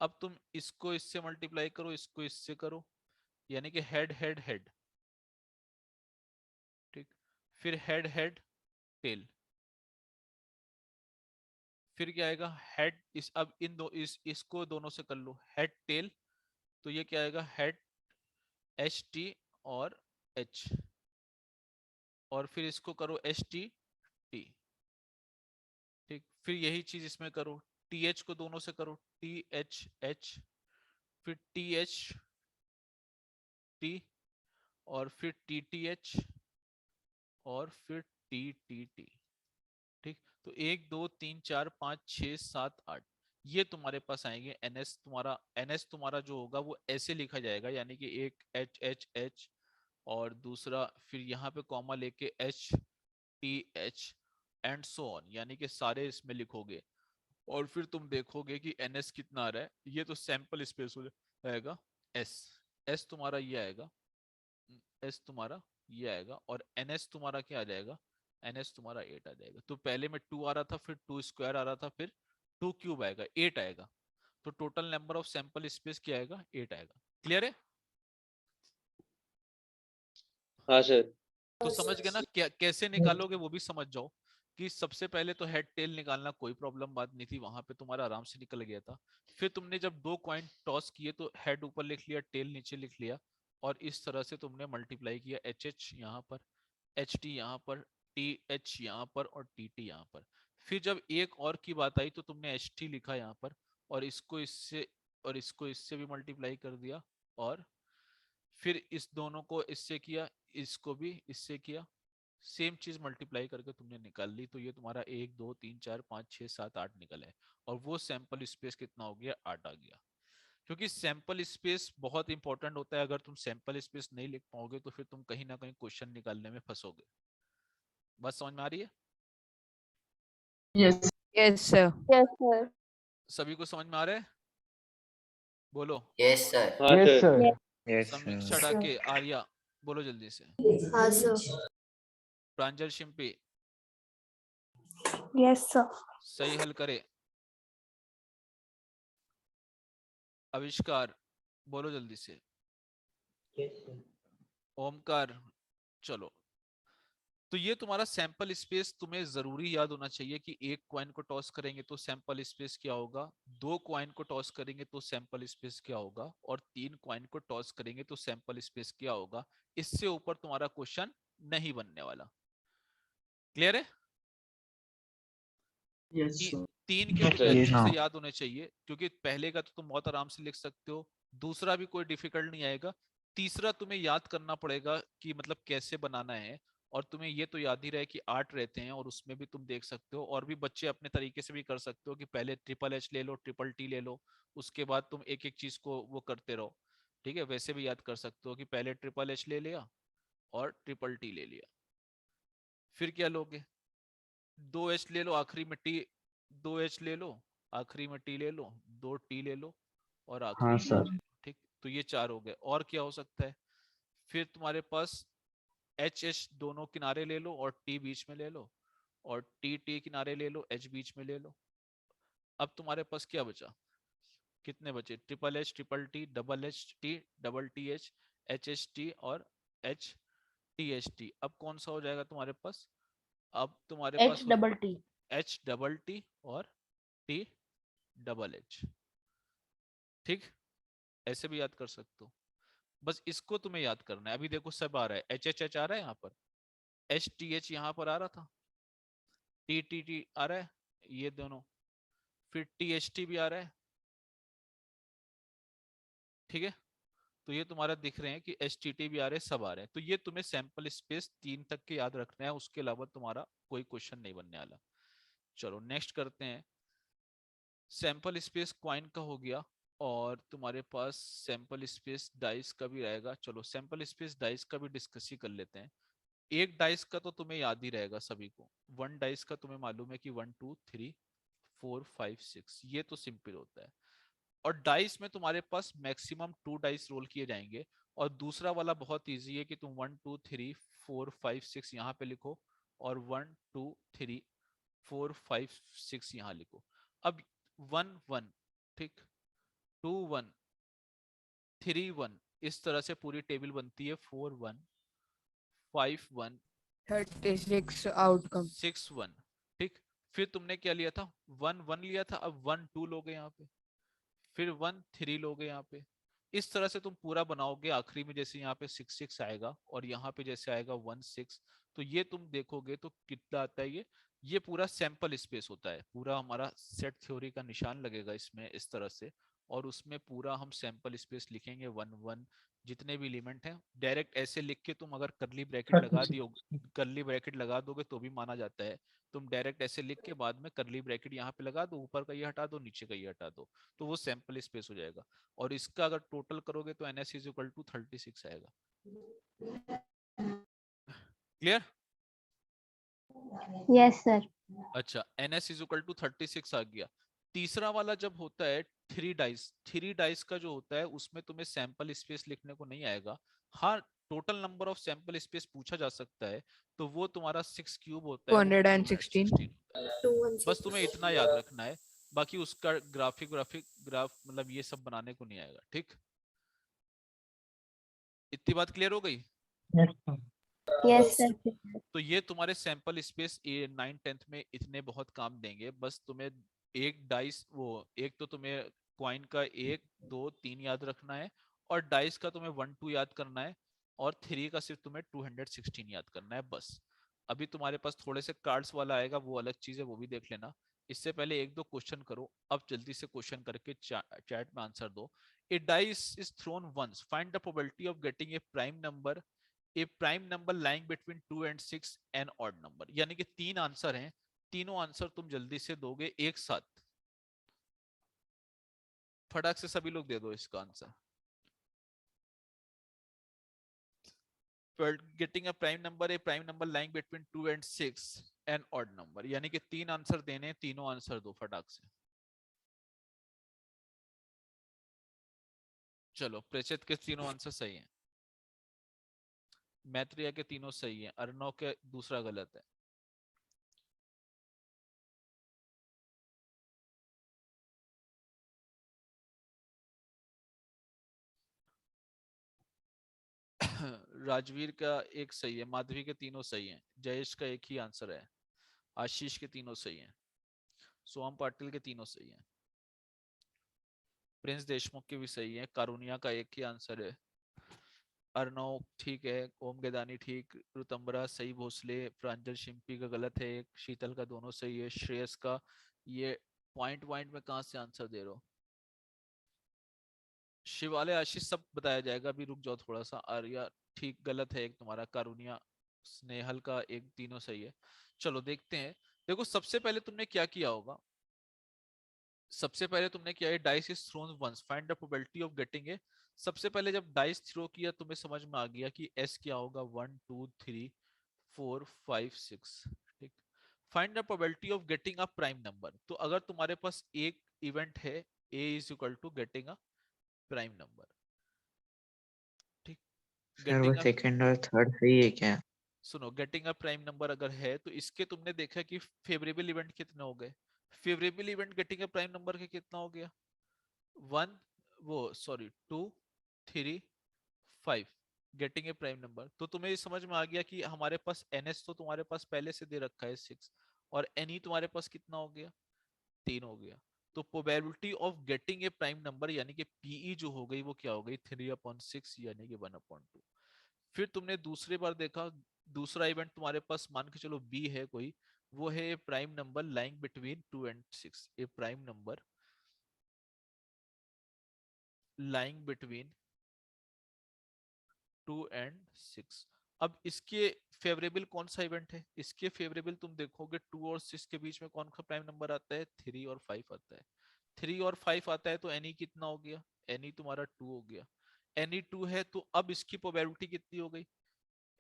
अब तुम इसको इससे मल्टीप्लाई करो, इसको इससे करो, यानी कि हेड हेड हेड, ठीक, फिर हेड हेड टेल, फिर क्या आएगा? हेड इस, अब इन दो इसको दोनों से कर लो, हेड टेल, तो ये क्या आएगा? हेड एच टी और एच, और फिर इसको करो एच टी टी, ठीक, फिर यही चीज इसमें करो, टी एच को दोनों से करो, टी एच एच, फिर टी एच टी, और फिर टी टी एच, और फिर टी टी टी, ठीक। तो 1 2 3 4 5 6 7 8 ये तुम्हारे पास आएंगे। एनएस तुम्हारा जो होगा वो ऐसे लिखा जाएगा, यानी कि एक एच एच एच, और दूसरा फिर यहाँ पे कॉमा लेके H T H and so on, यानी कि सारे इसमें लिखोगे, और फिर तुम देखोगे कि एनएस कितना आ रहा है। ये तो सैंपल स्पेस हो जाएगा एस, एस तुम्हारा ये आएगा, एस तुम्हारा ये आएगा, और एनएस तुम्हारा क्या आ जाएगा? एनएस तुम्हारा 8 आ जाएगा। तो पहले में 2 आ रहा था, फिर 2 स्क्वायर आ रहा था, फिर 2 क्यूब आएगा, 8 आएगा। तो total number of sample space क्या आएगा? 8 आएगा। क्लियर है? हाँ सर। तो समझ गए ना? क्या कैसे निकालोगे वो भी समझ जाओ कि सबसे पहले तो हेड टेल निकालना कोई प्रॉब्लम बात नहीं थी, वहां पे तुम्हारा आराम से निकल गया था। फिर तुमने जब 2 कॉइन टॉस किए तो हेड ऊपर लिख लिया, टेल नीचे लिख लिया, और इस तरह से तुमने मल्टीप्लाई किया, एच एच यहाँ पर, एच टी यहाँ पर, टी एच यहाँ पर और टी टी यहाँ पर। फिर जब एक और की बात आई तो तुमने एच टी लिखा यहाँ पर, और इसको इससे भी मल्टीप्लाई कर दिया, और फिर इस दोनों को इससे किया, इसको भी इससे किया, सेम चीज मल्टीप्लाई करके तुमने निकाल ली। तो ये तुम्हारा 1 2 3 4 5 6 7 8 निकला है, और वो सैंपल स्पेस कितना हो गया, 8 आ गया। क्योंकि सैंपल स्पेस बहुत इंपॉर्टेंट होता है, अगर तुम सैंपल स्पेस नहीं लिख पाओगे तो फिर तुम कहीं ना कहीं क्वेश्चन निकालने में फंसोगे। बस समझ में आ रही है? Yes Yes, sir. Yes sir. सभी को समझ में आ रहा है? बोलो। Yes sir. हाँ यस सर। सर। Yes, समीक्षा sir. डाके, आर्या, बोलो जल्दी से। हाँ सर। प्रांजल शिंपी, यस सर। सही हल करे। आविष्कार, बोलो जल्दी से। ओमकार, चलो। तो ये तुम्हारा सैंपल स्पेस तुम्हें जरूरी याद होना चाहिए कि एक कॉइन को टॉस करेंगे तो सैंपल स्पेस क्या होगा, 2 कॉइन को टॉस करेंगे तो सैंपल स्पेस क्या होगा, और 3 कॉइन को टॉस करेंगे तो सैंपल स्पेस क्या होगा। इससे ऊपर तुम्हारा क्वेश्चन नहीं बनने वाला। क्लियर है? Yes sir. 3 के तुम्हें Yes, अच्छे से sir. याद होने चाहिए, क्योंकि पहले का तो तुम बहुत आराम से लिख सकते हो, दूसरा भी कोई डिफिकल्ट नहीं आएगा, तीसरा तुम्हें याद करना पड़ेगा कि मतलब कैसे बनाना है। और तुम्हें ये तो याद ही रहे कि 8 रहते हैं, और उसमें भी तुम देख सकते हो, और भी बच्चे अपने तरीके से भी कर सकते हो कि पहले ट्रिपल एच ले लो, ट्रिपल टी ले लो, उसके बाद तुम एक एक चीज को वो करते रहो। ठीक है, वैसे भी याद कर सकते हो कि पहले ट्रिपल एच ले लिया और ट्रिपल टी ले लिया, फिर क्या लोगे, 2H ले लो आखिरी में, टी 2H ले लो, आखिरी में टी ले लो, 2T ले लो, और आखिरी हाँ में सर। T ले लो। ठीक, तो ये 4 हो गए। और क्या हो सकता है, फिर तुम्हारे पास HH दोनों किनारे ले लो और T बीच में ले लो, और TT किनारे ले लो, H बीच में ले लो। अब तुम्हारे पास क्या बचा, कितने बचे, triple H, triple T, double H T, double T H, H T और HTHT। अब कौन सा हो जाएगा तुम्हारे पास, अब तुम्हारे पास H डबल टी और T डबल एच। ठीक, ऐसे भी याद कर सकते हो, बस इसको तुम्हें याद करना है। अभी देखो सब आ रहा है, HHH आ रहा है यहाँ पर, HTH यहाँ पर आ रहा था, TTT आ रहा है, ये दोनों, फिर THT भी आ रहा है। ठीक है, तो ये तुम्हारा दिख रहे हैं कि HTT भी आ रहे हैं, सब आ रहे हैं। तो ये तुम्हें सैंपल स्पेस 3 तक के याद रखना है, उसके अलावा तुम्हारा कोई क्वेश्चन नहीं बनने वाला। चलो नेक्स्ट करते हैं। सैंपल स्पेस क्वाइन का हो गया, और तुम्हारे पास सैंपल स्पेस डाइस का भी रहेगा। चलो सैंपल स्पेस डाइस का भी डिस्कस ही कर लेते हैं। एक डाइस का तो तुम्हें याद ही रहेगा सभी को, 1 डाइस का तुम्हें मालूम है कि 1 2 3 4 5 6, ये तो सिंपल होता है। और डाइस में तुम्हारे पास मैक्सिमम 2 डाइस रोल किए जाएंगे, और दूसरा वाला बहुत इजी है कि तुम 1 2 3 4 5 6 यहाँ पे लिखो, और 1 2 3 4 5 6 यहाँ लिखो। अब 1 1, ठीक, 2 1, 3 1, इस तरह से पूरी टेबल बनती है। 4 1, 5 1, 36 outcome. 6 1। ठीक, फिर तुमने क्या लिया था, 1 1 लिया था, अब 1 2 लोगे यहाँ पे, फिर 1 3 लोगे यहाँ पे। इस तरह से तुम पूरा बनाओगे, आखिरी में जैसे यहाँ पे 6 6 आएगा, और यहाँ पे जैसे आएगा 1 6, तो ये तुम देखोगे तो कितना आता है ये पूरा सैंपल स्पेस होता है। पूरा हमारा सेट थ्योरी का निशान लगेगा इसमें इस तरह से, और उसमें पूरा हम सैंपल स्पेस लिखेंगे 1 1, जितने भी एलिमेंट हैं। डायरेक्ट ऐसे लिख के तुम अगर करली ब्रैकेट लगा दियो, करली ब्रैकेट लगा दोगे तो भी माना जाता है। तुम डायरेक्ट ऐसे लिख के बाद में करली ब्रैकेट यहाँ पे लगा दो, ऊपर का ये हटा दो, नीचे का ये हटा दो, तो वो सैंपल स्पेस हो जाएगा। और इसका अगर टोटल करोगे तो NS इज इक्वल टू 36 आएगा। क्लियर? Yes sir. अच्छा, NS इज इक्वल टू 36 आ गया। तीसरा वाला जब होता है 3 डाइस का जो होता है, उसमें तुम्हें सैंपल स्पेस लिखने को नहीं आएगा। हाँ, total number of sample space पूछा जा सकता है, तो वो तुम्हारा 6 क्यूब होता है, वो 216. 216 होता है। बस तुम्हें इतना याद रखना है, बाकी उसका ग्राफ मतलब ये सब बनाने को नहीं आएगा। ठीक, इतनी बात क्लियर हो गई? Yes sir. तो ये तुम्हारे सैंपल स्पेस 9th 10th में इतने बहुत काम देंगे। बस तुम्हें एक डाइस एक तो तुम्हें कॉइन का 1 2 3 याद रखना है, और डाइस का तुम्हें 1 2 याद करना है, और 3 का सिर्फ तुम्हें 216 याद करना है बस। अभी तुम्हारे पास थोड़े से कार्ड्स वाला आएगा, वो अलग चीज है, वो भी देख लेना। इससे पहले 1 2 क्वेश्चन करो। अब जल्दी से क्वेश्चन करके चैट में आंसर दो। A dice is thrown once, find the probability of getting a prime number lying between 2 and 6 an odd number. यानी कि 3 आंसर हैं, तीनों आंसर तुम जल्दी से दोगे एक साथ, फटाक से सभी लोग दे दो इसका answer. Getting a prime number lying between 2 and 6 an odd number, यानी कि 3 आंसर देने, तीनों आंसर दो फटाक से। चलो, प्रेषित के तीनों आंसर सही हैं, मैत्रिया के तीनों सही हैं, अर्णव के दूसरा गलत है। राजवीर का एक सही है, माधवी के तीनों सही हैं, जयेश का एक ही आंसर है, आशीष के तीनों सही हैं, सोहम पाटिल के तीनों सही हैं, प्रिंस देशमुख के भी सही है, कारुनिया का एक ही आंसर है, अर्णव ठीक है, ओम गेदानी ठीक, ऋतंबरा सही, भोसले, प्रांजल शिंपी का गलत है एक, शीतल का दोनों सही है, श्रेयस का ये पॉइंट में कहां से आंसर दे रहे हो? शिवालय, आशीष सब बताया जाएगा, अभी रुक जाओ थोड़ा सा। आर्या ठीक, गलत है एक तुम्हारा, कारुनिया, स्नेहल का एक, तीनों सही है। चलो देखते हैं। देखो सबसे पहले तुमने क्या किया होगा, सबसे पहले तुमने किया है dice is thrown once, find the probability of getting a. सबसे पहले जब डाइस थ्रो किया तुम्हें समझ में आ गया कि एस क्या होगा, 1 2 3 4 5 6, ठीक। Find the probability of getting a prime number, तो अगर तुम्हारे पास एक इवेंट है A is equal to getting a prime number, ठीक। सर वो गेटिंग अ, सेकंड और थर्ड सही है क्या? सुनो, गेटिंग अ प्राइम नंबर अगर है तो इसके तुमने देखा कि फेवरेबल इवेंट कितने हो गए, favourable event getting a prime number के कितना हो गया, 1 2 3 5, गेटिंग ए प्राइम नंबर। तो तुम्हें समझ में आ गया कि हमारे पास ns तो तुम्हारे पास पहले से दे रखा है 6, और ne तुम्हारे पास कितना हो गया, 3 हो गया। तो probability of getting a prime number यानी कि pe जो हो गई वो क्या हो गई, 3/6 यानी कि 1/2। फिर तुमने दूसरी बार देखा, दूसरा इवेंट तुम्हारे पास मान के चलो बी है कोई, वो है prime number lying between 2 and 6, A prime number lying between 2 and 6। अब इसके फेवरेबल कौन सा इवेंट है, इसके फेवरेबल तुम देखोगे 2 और 6 के बीच में कौन सा प्राइम नंबर आता है, 3 और 5 आता है। 3 और 5 आता है तो एनी कितना हो गया, एनी तुम्हारा 2 हो गया। एनी 2 है तो अब इसकी प्रोबेबिलिटी कितनी हो गई,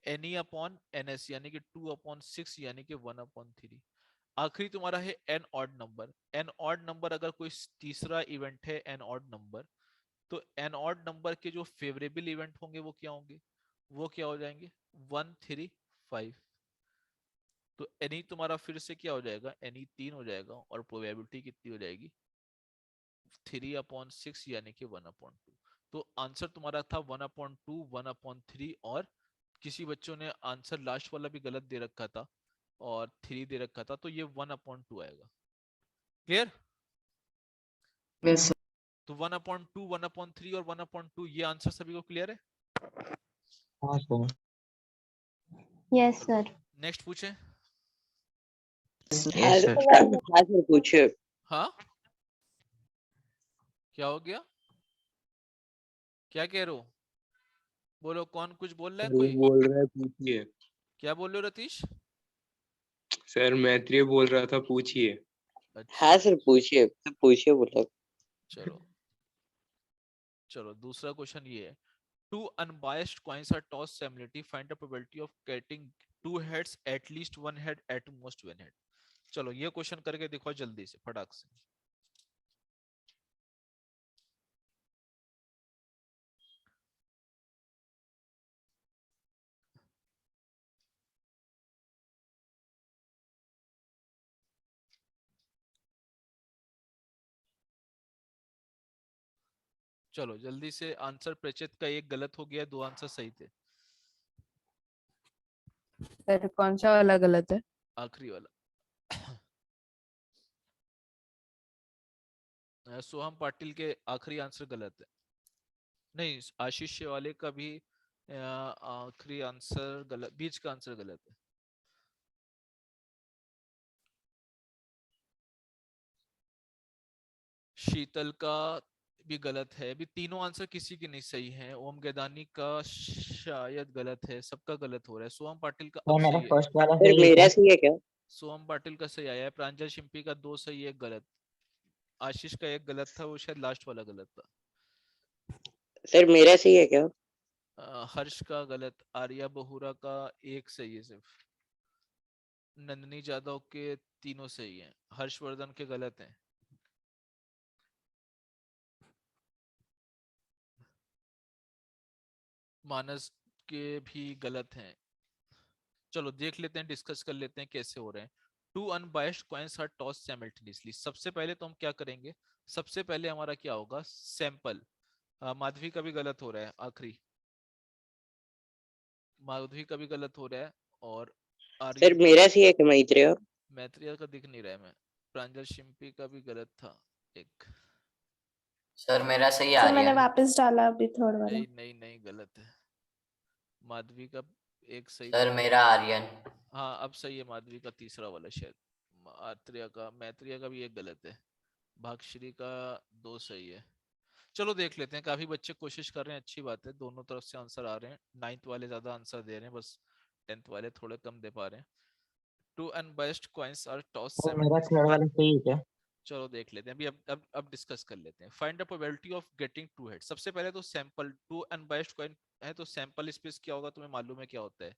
एनी अपॉन एनएस यानी कि 2/6 यानी कि 1/3। आखिरी तुम्हारा है an odd number. An odd number अगर कोई तीसरा इवेंट है एन ऑड नंबर, तो एन ऑड नंबर के जो फेवरेबल इवेंट होंगे वो क्या होंगे, वो क्या हो जाएंगे, 1 3 5। तो एनी तुम्हारा फिर से क्या हो जाएगा, एनी 3 हो जाएगा, और प्रोबेबिलिटी कितनी हो जाएगी, 3/6 यानी कि 1/2। तो आंसर तुम्हारा था 1/2 1/3, और किसी बच्चों ने आंसर लास्ट वाला भी गलत दे रखा था और 3 दे रखा था, तो ये 1/2 आएगा। क्लियर? Yes sir. तो 1/2 1/3 और 1/2, ये आंसर सभी को क्लियर है? हाँ सर। Yes sir. नेक्स्ट पूछे। Yes sir. हाँ सर पूछिए। हाँ, क्या हो गया, क्या कह रहे हो, बोलो, कौन कुछ बोल रहा है, सर वो कोई बोल रहा है पूछिए। क्या बोल रहे हो रतीश? सर मैत्रेय बोल रहा था पूछिए। अच्छा हाँ सर पूछिए, पूछिए बोला। चलो, चलो दूसरा क्वेश्चन ये है, two unbiased coins are tossed simultaneously, find the probability of getting two heads, at least one head, at most one head। चलो ये क्वेश्चन करके देखो जल्दी से फटाक से। चलो जल्दी से आंसर, प्रचित का एक गलत हो गया, 2 आंसर सही थे। सर कौन सा वाला गलत है? आखिरी वाला। सोहम पाटिल के आखिरी आंसर गलत है। नहीं, आशीष वाले का भी आखिरी आंसर गलत, बीच का आंसर गलत है। शीतल का भी गलत है। अभी तीनों आंसर किसी के नहीं सही है। ओम गैदानी का शायद गलत है, सबका गलत हो रहा है। सोहम पाटिल का सर अब मेरा सही है। फर्स्ट वाला सर सही है मेरा क्या? सही है क्या? सोहम पाटिल का सही आया है। प्रांजल शिंपी का 2 सही, 1 गलत। आशीष का 1 गलत था, वो शायद लास्ट वाला गलत था। सर मेरा सही है क्या? हर्ष का गलत। आर्या बहुरा का 1 सही है सिर्फ। नंदनी जादव के तीनों सही हैं। हर्षवर्धन के गलत हैं। मानस के भी गलत हैं। चलो देख लेते हैं, डिस्कस कर लेते हैं कैसे हो रहे हैं। 2 unbiased coins are toss simultaneously. सबसे पहले तो हम क्या करेंगे, सबसे पहले हमारा क्या होगा, सैंपल। माधवी का भी गलत हो रहा है आखिरी। माधवी का भी गलत हो रहा है। और सर आर्यन मेरा सही है क्या मैत्रेय? मैत्रिया का दिख नहीं रहा है। मैं प्रांजल शिंपी का भी गलत था एक। सर मेरा सही आ सर रही मैंने है। वापस डाला अभी थर्ड वाला। नहीं नहीं नहीं, गलत है। माधवी का 1 सही सर था। मेरा आर्यन। हाँ अब सही है। माधवी का तीसरा वाला शायद। आत्रेया का, मैत्रिया का भी 1 गलत है। भागश्री का 2 सही है। चलो देख लेते हैं। काफी बच्चे कोशिश कर रहे हैं, अच्छी बात है। दोनों तरफ से आंसर आ रहे हैं। 9th वाले ज्यादा आंसर दे रहे हैं, बस 10th वाले थोड़े कम दे पा रहे हैं। 2 unbiased coins are toss sir मेरा थर्ड वाला सही है क्या? चलो देख लेते हैं अभी। अब डिस्कस कर लेते हैं। Find the probability of getting 2 head. सबसे पहले तो सैंपल 2 अनबायस्ड कॉइन है, तो सैंपल स्पेस क्या होगा तुम्हें मालूम है क्या होता है?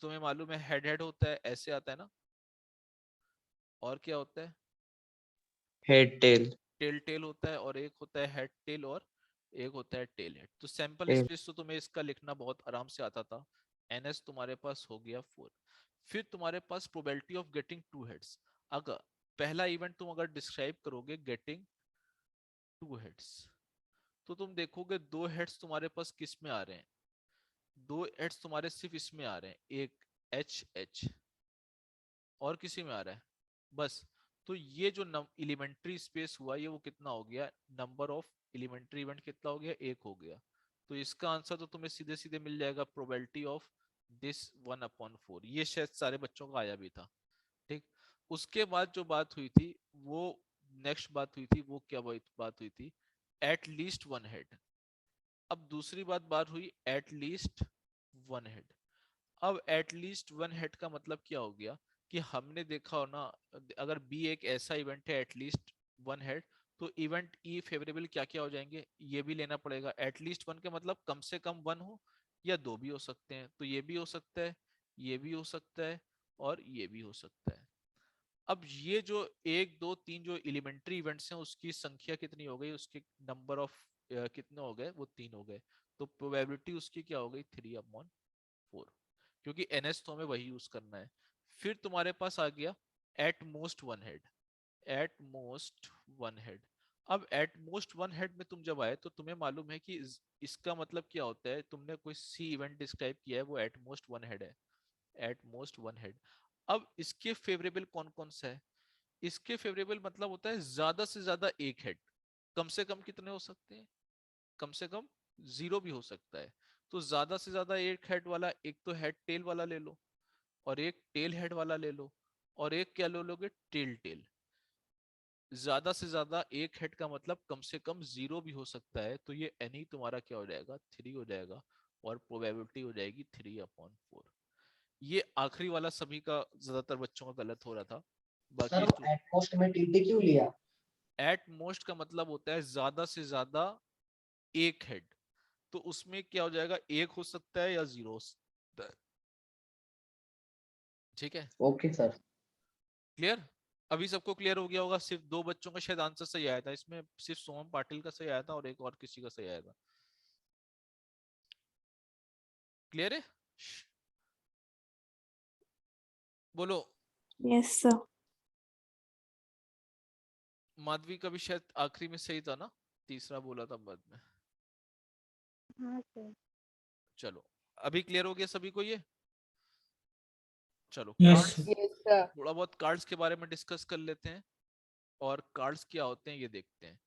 तुम्हें मालूम है हेड हेड होता है, ऐसे आता है ना। और क्या होता है? Head tail. टेल टेल होता है। और एक होता है हेड टेल, और एक होता है टेल हेड। तो सैंपल टेल। स्पेस तो तुम्हें इसका लिखना बहुत आराम से आता था। एनएस तुम्हारे पास हो गया 4। फिर तुम्हारे पास प्रोबेबिलिटी ऑफ गेटिंग 2 हेड्स। अगर पहला इवेंट तुम अगर डिस्क्राइब करोगे गेटिंग 2 हेड्स, तो तुम देखोगे 2 हेड्स तुम्हारे पास किस में आ रहे हैं? 2 हेड्स तुम्हारे सिर्फ इसमें आ रहे हैं, एक एच एच, और किसी में आ रहा है बस। तो ये जो एलिमेंट्री स्पेस हुआ, ये वो कितना हो गया, नंबर ऑफ एलिमेंट्री इवेंट कितना हो गया, 1 हो गया। तो इसका आंसर तो तुम्हें सीधे सीधे मिल जाएगा, प्रोबेबिलिटी ऑफ दिस 1/4। ये शायद सारे बच्चों का आया भी था। ठीक। उसके बाद जो बात हुई थी वो, नेक्स्ट बात हुई थी वो क्या बात हुई थी, एट लीस्ट 1 हेड। अब दूसरी बात हुई एट लीस्ट 1 हेड। अब एट लीस्ट 1 हेड का मतलब क्या हो गया कि हमने देखा हो ना, अगर बी एक ऐसा इवेंट है एटलीस्ट 1 हेड, तो इवेंट ई फेवरेबल क्या क्या हो जाएंगे, ये भी लेना पड़ेगा। एटलीस्ट 1 के मतलब कम से कम 1 हो, या 2 भी हो सकते हैं। तो ये भी हो सकता है, ये भी हो सकता है, और ये भी हो सकता है। अब ये जो 1 2 3 जो एलिमेंट्री इवेंट्स हैं उसकी संख्या कितनी हो गई, उसके नंबर ऑफ कितने हो गए, वो 3 हो गए। तो प्रोबेबिलिटी उसकी क्या हो गई, 3/4, क्योंकि एनएस तो हमें वही यूज करना है। फिर तुम्हारे पास आ गया at most 1 head. At most 1 head. अब एट मोस्ट 1 हेड में तुम जब आए तो तुम्हें मालूम है कि इसका मतलब क्या होता है। तुमने कोई सी इवेंट डिस्क्राइब किया है, वो एट मोस्ट 1 हेड है। At most 1 head. अब इसके फेवरेबल कौन कौन सा है? इसके फेवरेबल मतलब होता है ज्यादा से ज्यादा 1 हेड। कम से कम कितने हो सकते हैं? कम से कम 0 भी हो सकता है। तो ज्यादा से ज्यादा 1 हेड वाला, एक तो हेड टेल वाला ले लो, और एक टेल हेड वाला ले लो, और एक क्या ले लोगे, टेल टेल। ज्यादा से ज्यादा 1 हेड का मतलब कम से कम 0 भी हो सकता है। तो ये एनी तुम्हारा क्या हो जाएगा, 3 हो जाएगा। और प्रोबेबिलिटी हो जाएगी 3/4। ये आखिरी वाला सभी का ज्यादातर बच्चों का गलत हो रहा था। बाकी एट मोस्ट में टीटी क्यों लिया? एट मोस्ट का मतलब होता है ज्यादा से ज्यादा 1 हेड। तो उसमें क्या हो जाएगा, 1 हो सकता है या 0 हो सकता है। ठीक है, ओके सर। क्लियर? अभी सबको क्लियर हो गया होगा। सिर्फ 2 बच्चों का शायद आंसर सही आया था इसमें, सिर्फ सोहम पाटिल का सही आया था और एक और किसी का सही आया था। क्लियर है? बोलो। Yes sir. माधवी का भी शायद आखिरी में सही था ना, तीसरा बोला था बाद में। हाँ सर। चलो अभी क्लियर हो गया सभी को ये? चलो Yes, cards, sir. Yes, sir. थोड़ा बहुत कार्ड्स के बारे में डिस्कस कर लेते हैं और कार्ड्स क्या होते हैं ये देखते हैं।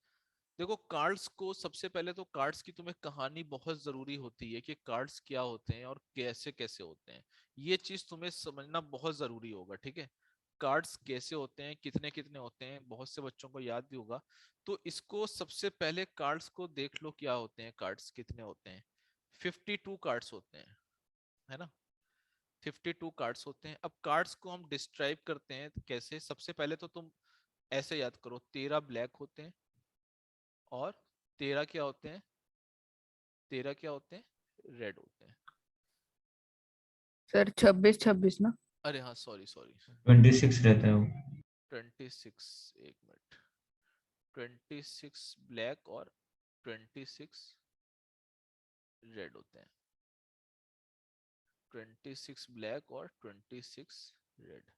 देखो कार्ड्स को सबसे पहले तो कार्ड्स की तुम्हें कहानी बहुत जरूरी होती है कि कार्ड्स क्या होते हैं और कैसे कैसे होते हैं, ये चीज तुम्हें समझना बहुत जरूरी होगा, ठीक है। कार्ड्स कैसे होते हैं, कितने कितने होते हैं, बहुत से बच्चों को याद भी होगा। तो इसको सबसे पहले कार्ड्स को देख लो क्या होते हैं, कार्ड्स कितने होते हैं। 52 कार्ड्स होते हैं, है ना। 52 कार्ड्स होते हैं। अब कार्ड्स को हम डिस्क्राइब करते हैं तो कैसे, सबसे पहले तो तुम ऐसे याद करो, 13 ब्लैक होते हैं और 13 क्या होते हैं, 13 क्या होते हैं, रेड होते हैं। सर 26 ना। अरे हाँ सॉरी सॉरी, 26 रहता है वो। 26, एक मिनट, 26 ब्लैक और 26 रेड होते हैं। 26 ब्लैक और 26 रेड।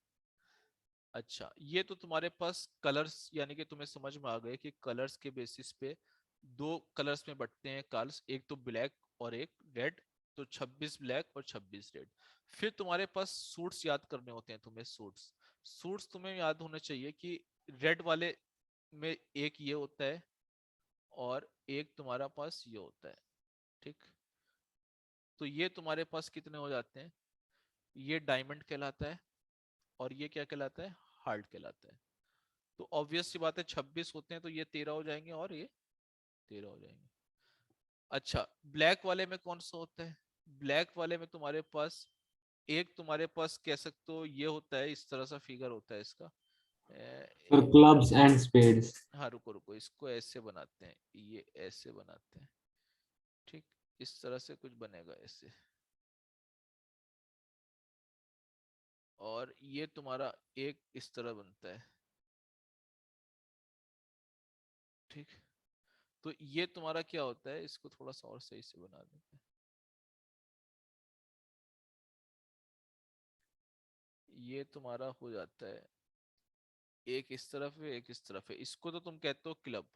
अच्छा, ये तो तुम्हारे पास कलर्स, यानी कि तुम्हें समझ में आ गए कि कलर्स के बेसिस पे दो कलर्स में बंटते हैं कार्ड्स, एक तो ब्लैक और एक रेड। तो 26 ब्लैक और 26 रेड। फिर तुम्हारे पास सूट्स याद करने होते हैं तुम्हें, सूट्स। सूट्स तुम्हें याद होने चाहिए कि रेड वाले में एक ये होता है और एक तुम्हारा पास ये होता है, ठीक। तो ये तुम्हारे पास कितने हो जाते हैं, ये डायमंड कहलाता है और ये क्या कहलाता है, हार्ट कहलाता है। तो ऑब्वियस सी बात है 26 होते हैं तो ये 13 हो जाएंगे और ये 13 हो जाएंगे। अच्छा, ब्लैक वाले में कौन सा होता है, ब्लैक वाले में तुम्हारे पास एक, तुम्हारे पास कह सकते हो ये होता है, इस तरह सा फिगर होता है इसका। Clubs and spades. हाँ रुको रुको, इसको ऐसे बनाते हैं, ये ऐसे बनाते हैं, ठीक। इस तरह से कुछ बनेगा ऐसे, और ये तुम्हारा एक इस तरह बनता है, ठीक। तो ये तुम्हारा क्या होता है, इसको थोड़ा सा और सही से बना देते हैं। ये तुम्हारा हो जाता है एक इस तरफ है एक इस तरफ है, इसको तो तुम कहते हो क्लब।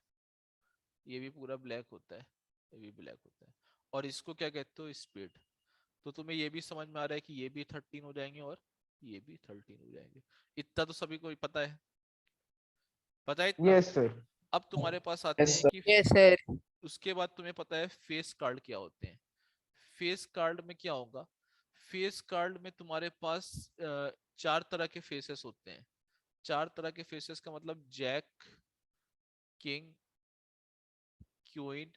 ये भी पूरा ब्लैक होता है, ये भी ब्लैक होता है। और इसको क्या कहते हो, स्पीड। तो तुम्हें ये भी समझ में आ रहा है कि ये भी 13 हो जाएंगे और ये भी 13 हो जाएंगे। इतना तो सभी को पता है, पता है इतना। Yes, sir. अब तुम्हारे पास आते Yes, हैं sir. कि Yes, sir. उसके बाद तुम्हें पता है फेस कार्ड क्या होते हैं। फेस कार्ड में क्या होगा, फेस कार्ड में तुम्हारे पास 4 तरह के फेसेस होते हैं। 4 तरह के फेसेस का मतलब जैक, किंग, क्वीन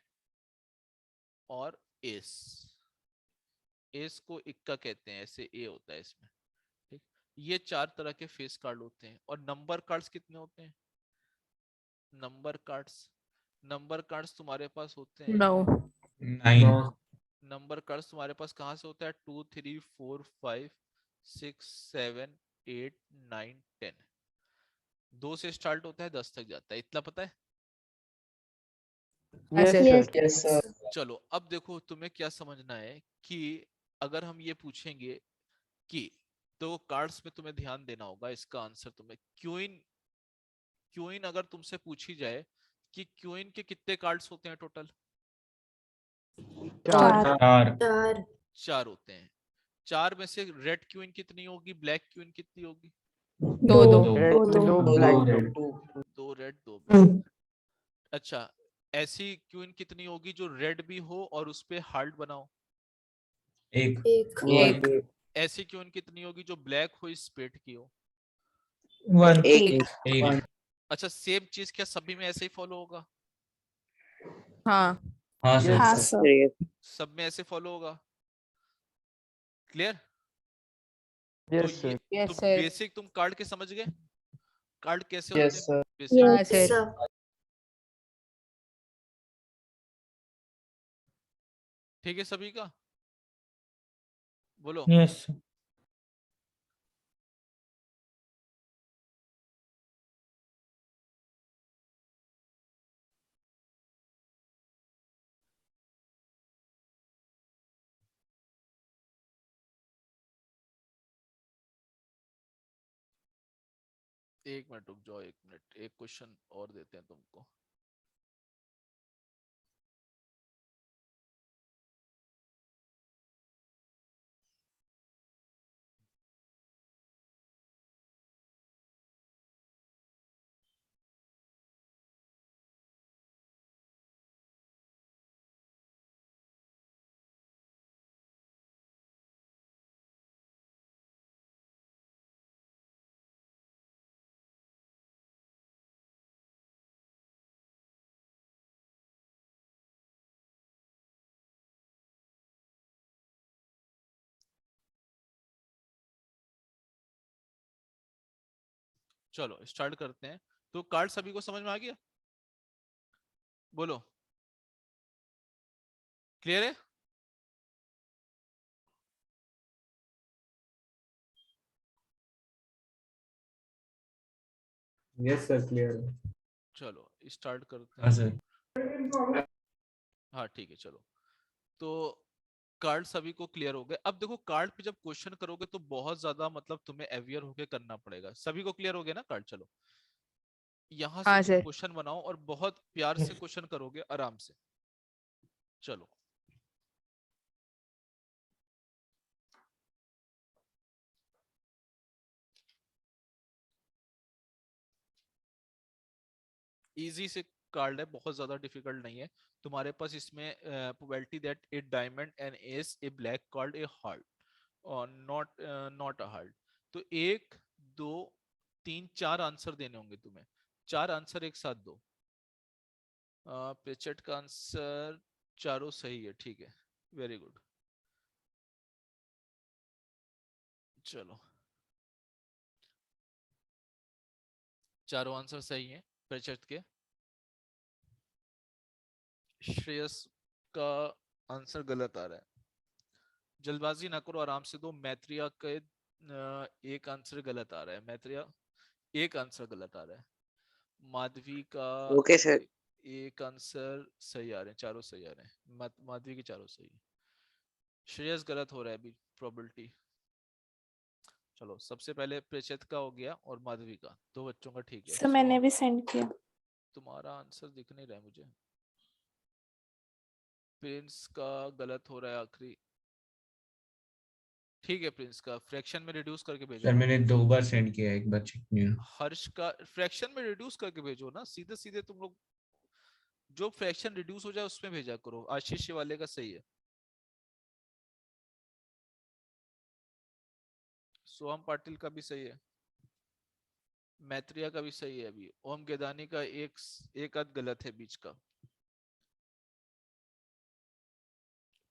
और एस। एस को इक्का कहते हैं, ऐसे ए होता है इसमें, ठीक। ये 4 तरह के फेस कार्ड होते हैं। और नंबर कार्ड्स कितने होते हैं, नंबर कार्ड्स, नंबर कार्ड्स तुम्हारे पास होते हैं, No. 9। नंबर कार्ड्स तुम्हारे पास कहाँ से होता है, 2 3 4 5 6 7 8 9 10। 2 से स्टार्ट होता है 10 तक जाता है, इतना पता है। Yes, sir. sir. Yes, sir. चलो अब देखो तुम्हें क्या समझना है कि अगर हम ये पूछेंगे कि, तो कार्ड्स में तुम्हें ध्यान देना होगा, इसका आंसर तुम्हें क्वीन, क्वीन अगर तुमसे पूछी जाए कि क्वीन के कितने कार्ड्स होते हैं टोटल, चार। 4। 4 होते हैं। 4 में से रेड क्वीन कितनी होगी, ब्लैक क्वीन कितनी होगी, दो दो। Red, दो। two, black, red. two. 2 red 2 black. अच्छा, ऐसी क्वीन कितनी होगी जो रेड भी हो और उस पे हार्ट बनाओ, 1। एक। ऐसी क्वीन कितनी होगी जो ब्लैक हो, स्पेट की हो। एक। 1। अच्छा, सेम चीज क्या सभी में ऐसे ही फॉलो होगा, हाँ। हाँ Yes, सर। sir. Yes. सब में ऐसे फॉलो होगा, क्लियर। तो Yes, ये sir. Yes, तो sir. बेसिक तुम कार्ड के समझ गए, कार्ड कैसे Yes, होते हैं sir. बेसिक। हाँ सर। ठीक है सभी का, बोलो। Yes, sir. एक मिनट रुक जाओ, एक मिनट, एक क्वेश्चन और देते हैं तुमको। चलो स्टार्ट करते हैं। तो कार्ड सभी को समझ में आ गया? बोलो, क्लियर है? यस सर, क्लियर है। चलो स्टार्ट करते हाँ हैं। सर। हाँ ठीक है चलो। तो कार्ड सभी को क्लियर हो गए। अब देखो कार्ड पे जब क्वेश्चन करोगे तो बहुत ज्यादा मतलब तुम्हें अवेयर होके करना पड़ेगा। सभी को क्लियर हो गया ना कार्ड? चलो यहां से हाँ तुम सर। क्वेश्चन बनाओ और बहुत प्यार से क्वेश्चन करोगे आराम से। चलो इजी से कार्ड है, बहुत ज्यादा डिफिकल्ट नहीं है। तुम्हारे पास इसमें probability that A diamond and S A black card A heart और नॉट अ हार्ट। तो 1 2 3 4 आंसर देने होंगे तुम्हें। 4 आंसर एक साथ दो। प्रिचेट का आंसर चारों सही है, ठीक है, वेरी गुड। चलो चारों आंसर सही हैं प्रिचेट के। श्रेयस का आंसर गलत आ रहा है। जल्दबाजी ना करो, आराम से दो। मैत्रिया के एक आंसर गलत आ रहा है। मैत्रिया एक आंसर गलत आ रहा है। माधवी का ओके सर। एक आंसर सही आ रहे हैं, चारों सही आ रहे हैं। माधवी के चारों सही है। श्रेयस गलत हो रहा है अभी प्रोबेबिलिटी। चलो सबसे पहले प्रेषित का हो गया और माधवी का, दो बच्चों का ठीक है। सर मैंने भी सेंड किया। तुम्हारा आंसर दिख नहीं रहा है मुझे। प्रिंस का गलत हो रहा है आखिरी। ठीक है, प्रिंस का फ्रैक्शन में रिड्यूस करके भेजो सर ना। मैंने 2 बार सेंड किया है, एक बार चेक नहीं हुआ। हर्ष का फ्रैक्शन में रिड्यूस करके भेजो ना, सीधे सीधे तुम लोग जो फ्रैक्शन रिड्यूस हो जाए उसमें भेजा करो। आशीष वाले का सही है। सोहम पाटिल का भी सही है। मैत्रिया का भी सही है। अभी ओम गेदानी का एक आध गलत है बीच का।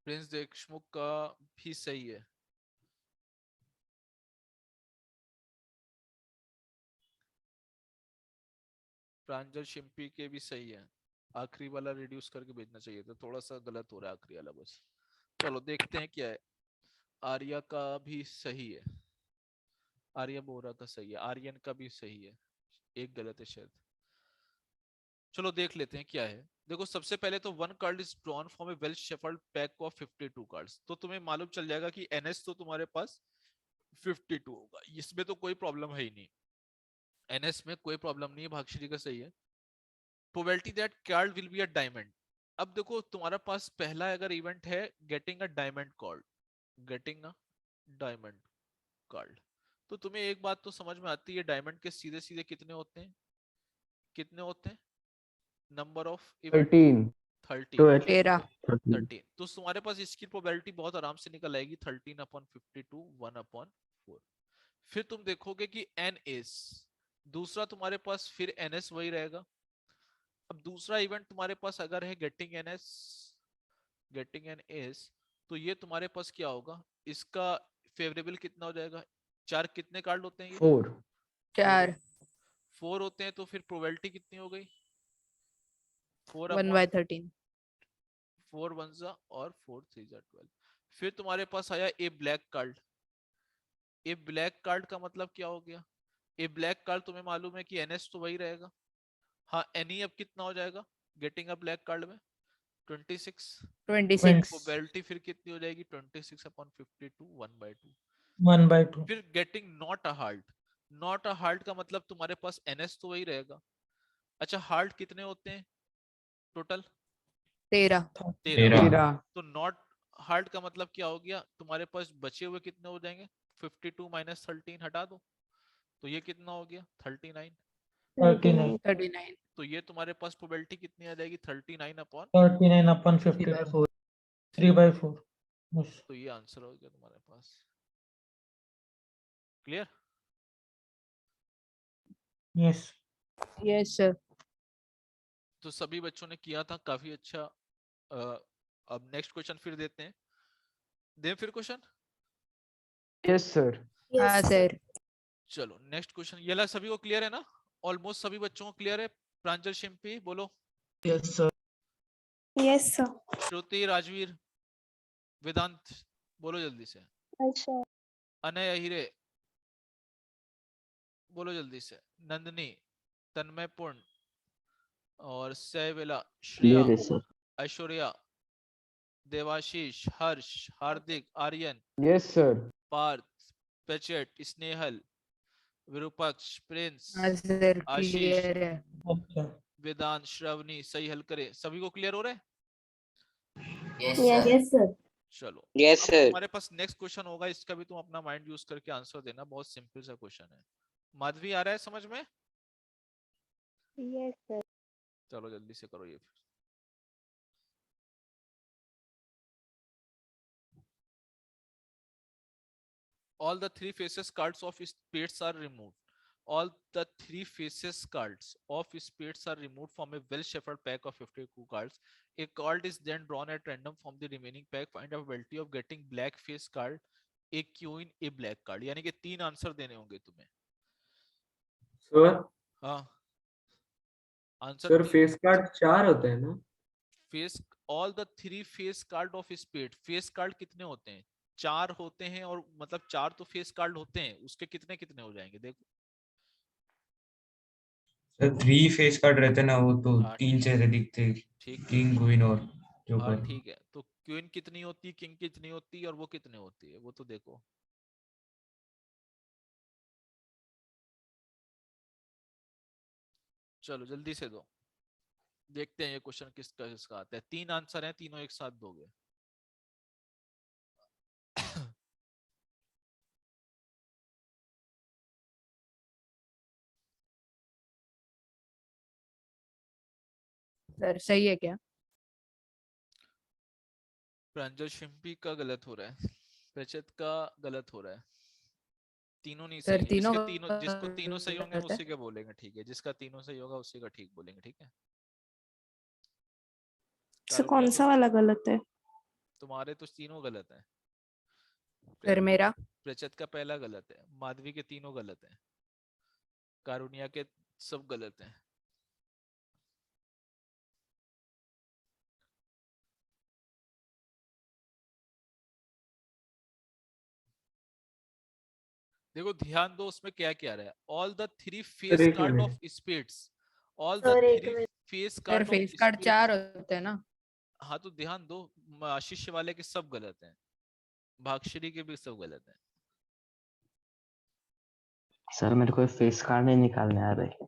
प्रिंस देशमुख का भी सही है। प्रांजल शिंपी के भी सही है। आखिरी वाला रिड्यूस करके भेजना चाहिए था, थोड़ा सा गलत हो रहा है आखिरी वाला बस। चलो देखते हैं क्या है। आर्या का भी सही है। आर्या बोरा का सही है। आर्यन का भी सही है, एक गलत है शायद। चलो देख लेते हैं क्या है। देखो सबसे पहले तो one card is drawn from A well shuffled pack of 52 cards. तो तुम्हें मालूम चल जाएगा कि एनएस तो तुम्हारे पास 52 होगा, इसमें तो कोई प्रॉब्लम है ही नहीं। एनएस में कोई प्रॉब्लम नहीं है, भागश्री का सही है। Probability that card will be a diamond. अब देखो तुम्हारे पास पहला अगर इवेंट है getting a diamond card, getting a diamond card, तो तुम्हें एक बात तो समझ में आती है, डायमंड के सीधे सीधे कितने होते हैं? कितने होते हैं नंबर ऑफ इवेंट? 13। 13। 13 तो तुम्हारे पास इसकी प्रोबेबिलिटी बहुत आराम से निकल आएगी। 13/52 1/4। फिर तुम देखोगे कि एन एस दूसरा तुम्हारे पास, फिर एनएस वही रहेगा। अब दूसरा इवेंट तुम्हारे पास अगर है getting NS, getting an S, तो ये तुम्हारे पास क्या होगा? इसका फेवरेबल कितना हो जाएगा? 4 कितने कार्ड होते हैं ये? 4 4 होते हैं, तो फिर प्रोबेबिलिटी कितनी हो गई? 1/13। 4 1 और 4 3 12। फिर तुम्हारे पास आया ए ब्लैक कार्ड। ए ब्लैक कार्ड का मतलब क्या हो गया? ए ब्लैक कार्ड तुम्हें मालूम है कि एनएस तो वही रहेगा। हाँ एनई अब कितना हो जाएगा गेटिंग अ ब्लैक कार्ड में? 26। 26। प्रोबेबिलिटी फिर कितनी हो जाएगी? 26/52 1/2। 1/2। फिर getting not a heart. Not a heart का मतलब तुम्हारे पास एनएस तो वही रहेगा। अच्छा हार्ट कितने होते हैं टोटल? 13। 13। तो नॉट हार्ट का मतलब क्या हो गया? तुम्हारे पास बचे हुए कितने हो जाएंगे? 52 - 13 हटा दो, तो ये कितना हो गया? 39। 39। तो ये तुम्हारे पास प्रोबेबिलिटी कितनी आ जाएगी? 39/52। 39/52। 3/4। yes तो ये आंसर हो गया तुम्हारे पास। क्लियर? yes yes sir. तो सभी बच्चों ने किया था, काफी अच्छा। अब नेक्स्ट क्वेश्चन फिर देते हैं। दे फिर क्वेश्चन। हाँ सर। चलो नेक्स्ट क्वेश्चन। ये ला सभी को क्लियर है ना? ऑलमोस्ट सभी बच्चों को क्लियर है? प्रांजल, शिम्पी बोलो। Yes, sir. Yes sir. Shruti, Rajveer, Vedant बोलो जल्दी से। अच्छा। अनय, अहिरे बोलो जल्दी से। नंदनी, तन्मय, पूर्ण और सैविला, श्रेया, क्लियर है sir. Aishwarya, Devashish, Harsh, Hardik, Aryan, yes sir. Parth, पेचेट, स्नेहल, विरूपाक्ष, प्रिंस, हाँ सर आशीष, क्लियर है। अच्छा। वेदांत, श्रवणी, सही हल करे। सभी को क्लियर हो रहा है? Yes sir. Yes sir. चलो यस अब सर। तुम्हारे पास नेक्स्ट क्वेश्चन होगा, इसका भी तुम अपना माइंड यूज करके आंसर देना। बहुत सिंपल सा क्वेश्चन है। माधवी आ रहा है समझ में? Yes sir. चलो जल्दी से करो ये। All the three faces cards of spades are removed. All the three faces cards of spades are removed from a well-shuffled pack of 52 cards. A card is then drawn at random from the remaining pack. Find the probability of getting black face card, a queen, a black card. यानी कि 3 आंसर देने होंगे तुम्हें। सर हाँ आंसर सर फेस कार्ड 4 होते हैं ना? Face all the 3 face card of spade. Face card कितने होते हैं? 4 होते हैं, और मतलब 4 तो फेस कार्ड होते हैं, उसके कितने कितने हो जाएंगे देखो। सर 3 फेस कार्ड रहते ना, वो तो हाँ, 3 चेहरे दिखते, ठीक किंग, क्वीन और हाँ जोकर। ठीक है, तो क्वीन कितनी होती है, किंग कितनी होती है, और वो कितने होती है वो तो देखो। चलो जल्दी से दो, देखते हैं ये क्वेश्चन किसका किसका आता है। 3 आंसर हैं, तीनों एक साथ दोगे। सर सही है क्या? प्रांजल, शिम्पी का गलत हो रहा है, रजत का गलत हो रहा है। तीनों नहीं सर सही है। तीनों जिसके तीनों, जिसको तीनों सही होंगे हम गलत है। उसी का बोलेंगे, ठीक है? जिसका तीनों सही होगा उसी का ठीक बोलेंगे, ठीक है? सर कौन सा वाला गलत है? तुम्हारे तो तीनों गलत है। सर मेरा रजत का पहला गलत है, माधवी के तीनों गलत है, कारुनिया के सब गलत हैं। देखो ध्यान दो उसमें क्या क्या रहा है। ऑल द 3 सर फेस एक card of minute, spades. All the sir एक 3 minute. Face sir card of face card spades. 4 होते हैं ना? हाँ तो ध्यान दो, आशीष वाले के सब गलत हैं, भागश्री के भी सब गलत हैं। सर मेरे को फेस कार्ड नहीं निकालने आ रहे।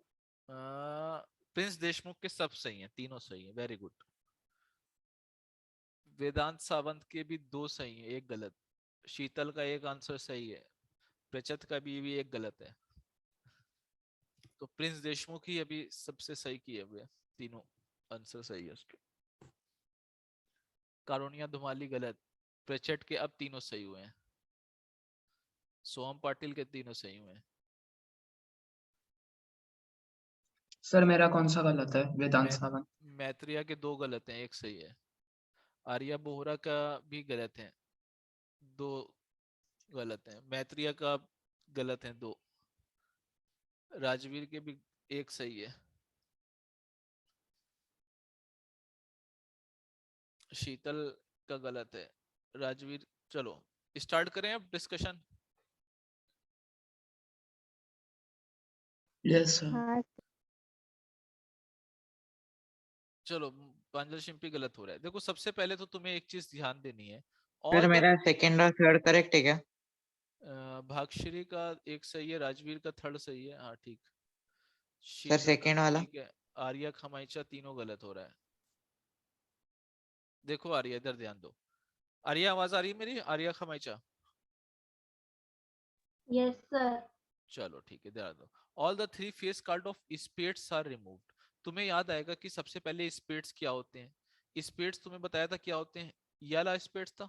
प्रिंस देशमुख के सब सही हैं, तीनों सही हैं, वेरी गुड। वेदांत सावंत के भी 2 सही हैं, 1 गलत। शीतल का 1 आंसर सही है, प्रचत का भी 1 गलत है। तो प्रिंस देशमुख ही अभी सबसे सही किए हुए, तीनों आंसर सही है उसके। कारुनिया धुमाली गलत, प्रचट के अब तीनों सही हुए हैं, सोहम पाटिल के तीनों सही हुए हैं। सर मेरा कौन सा गलत है? वेदांत सावंत। मैत्रिया के 2 गलत हैं, 1 सही है। आर्या बोहरा का भी गलत है, 2 गलत हैं। मैत्रिया का गलत है 2। राजवीर के भी 1 सही है। शीतल का गलत है। राजवीर, चलो स्टार्ट करें अब डिस्कशन। Yes sir. हाँ चलो प्रांजल, शिम्पी गलत हो रहा है। देखो सबसे पहले तो तुम्हें एक चीज ध्यान देनी है। सर ऑल द मेरा सेकंड और थर्ड करेक्ट है क्या? भागश्री का 1 सही है, राजवीर का 3rd सही है, हाँ ठीक। सर शीतल सेकंड वाला? ठीक है। आर्या, खमाइचा तीनों गलत हो रहा है। देखो आर्या इधर ध्यान दो। आर्या आवाज आ रही है मेरी? आर्या, खमाइचा? Yes sir. चलो ठीक है, ध्यान दो। All the 3 face card of spades are removed. तुम्हें याद आएगा कि सबसे पहले स्पेड्स क्या होते हैं। स्पेड्स तुम्हें बताया था क्या होते हैं, ये वाला स्पेड्स था,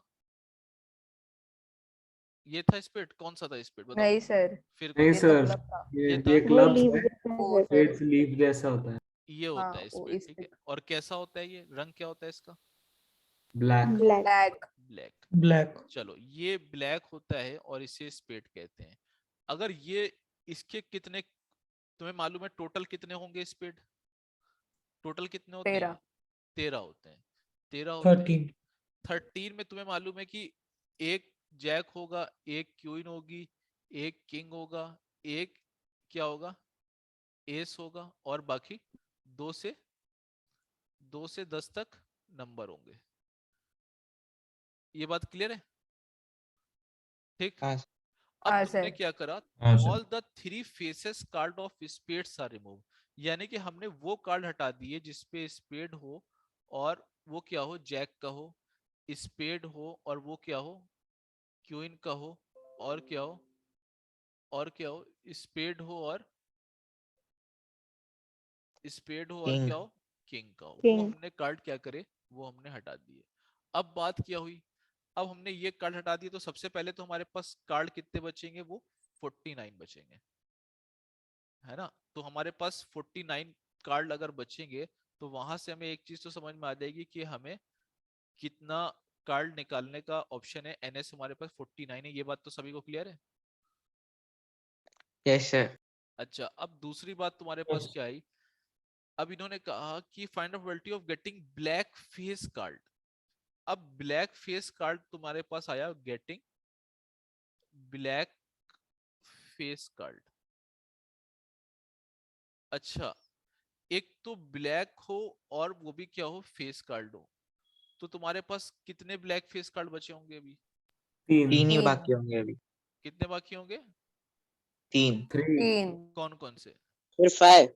ये था स्पेड। कौन सा था स्पेड बताओ? नहीं सर, फिर नहीं कौन ये सा? तो सर, क्लब था। ये था? ये वो क्लब्स लीव है, देता ओ है। सर स्पेड्स लीफ जैसा होता है। ये होता हाँ है वो स्पेड, इस ठीक है। और कैसा होता है ये, रंग क्या होता है इसका? Black. Black. Black. Black. Black. चलो ये ब्लैक होता है और इसे स्पेड कहते हैं। अगर ये इसके कितने तुम्हें मालूम है टोटल कितने होंगे स्पीड? टोटल कितने होते हैं? 13 13 होते हैं। 13 होते हैं। 13 13 में तुम्हें मालूम है कि एक जैक होगा, एक क्वीन होगी, एक किंग होगा, एक क्या होगा, एस होगा, और बाकी 2 से 10 तक नंबर होंगे। ये बात क्लियर है? ठीक। हाँ अब हाँ तुमने सर। क्या करा, हाँ sir. All the 3 faces card of spades are remove, यानी कि हमने वो कार्ड हटा दिए जिसपे स्पेड हो और वो क्या हो, जैक का हो, स्पेड हो और वो क्या हो, क्वीन का हो, और क्या हो, और क्या हो, स्पेड हो और स्पेड हो और किंग क्या हो, किंग का हो। वो किंग हमने कार्ड क्या करे, वो हमने हटा दिए। अब बात क्या हुई, अब हमने ये कार्ड हटा दिए तो सबसे पहले तो हमारे पास कार्ड कितने बचेंगे, वो 49 बचेंगे, है ना। तो हमारे पास 49 कार्ड अगर बचेंगे तो वहां से हमें एक चीज तो समझ में आ जाएगी कि हमें कितना कार्ड निकालने का ऑप्शन है। एनएस हमारे पास 49 है, ये बात तो सभी को क्लियर है। Yes sir. अच्छा, अब दूसरी बात तुम्हारे पास क्या आई, अब इन्होंने कहा कि find out probability of getting black face card. अब ब्लैक फेस कार्ड तुम्हारे पास आया, गेटिंग ब्लैक फेस कार्ड। अच्छा, एक तो ब्लैक हो और वो भी क्या हो, फेस कार्ड हो, तो तुम्हारे पास कितने ब्लैक फेस कार्ड बचे होंगे अभी? 3 3 ही 3 बाकी होंगे अभी। कितने बाकी होंगे? 3 3 3 कौन कौन से? फिर 5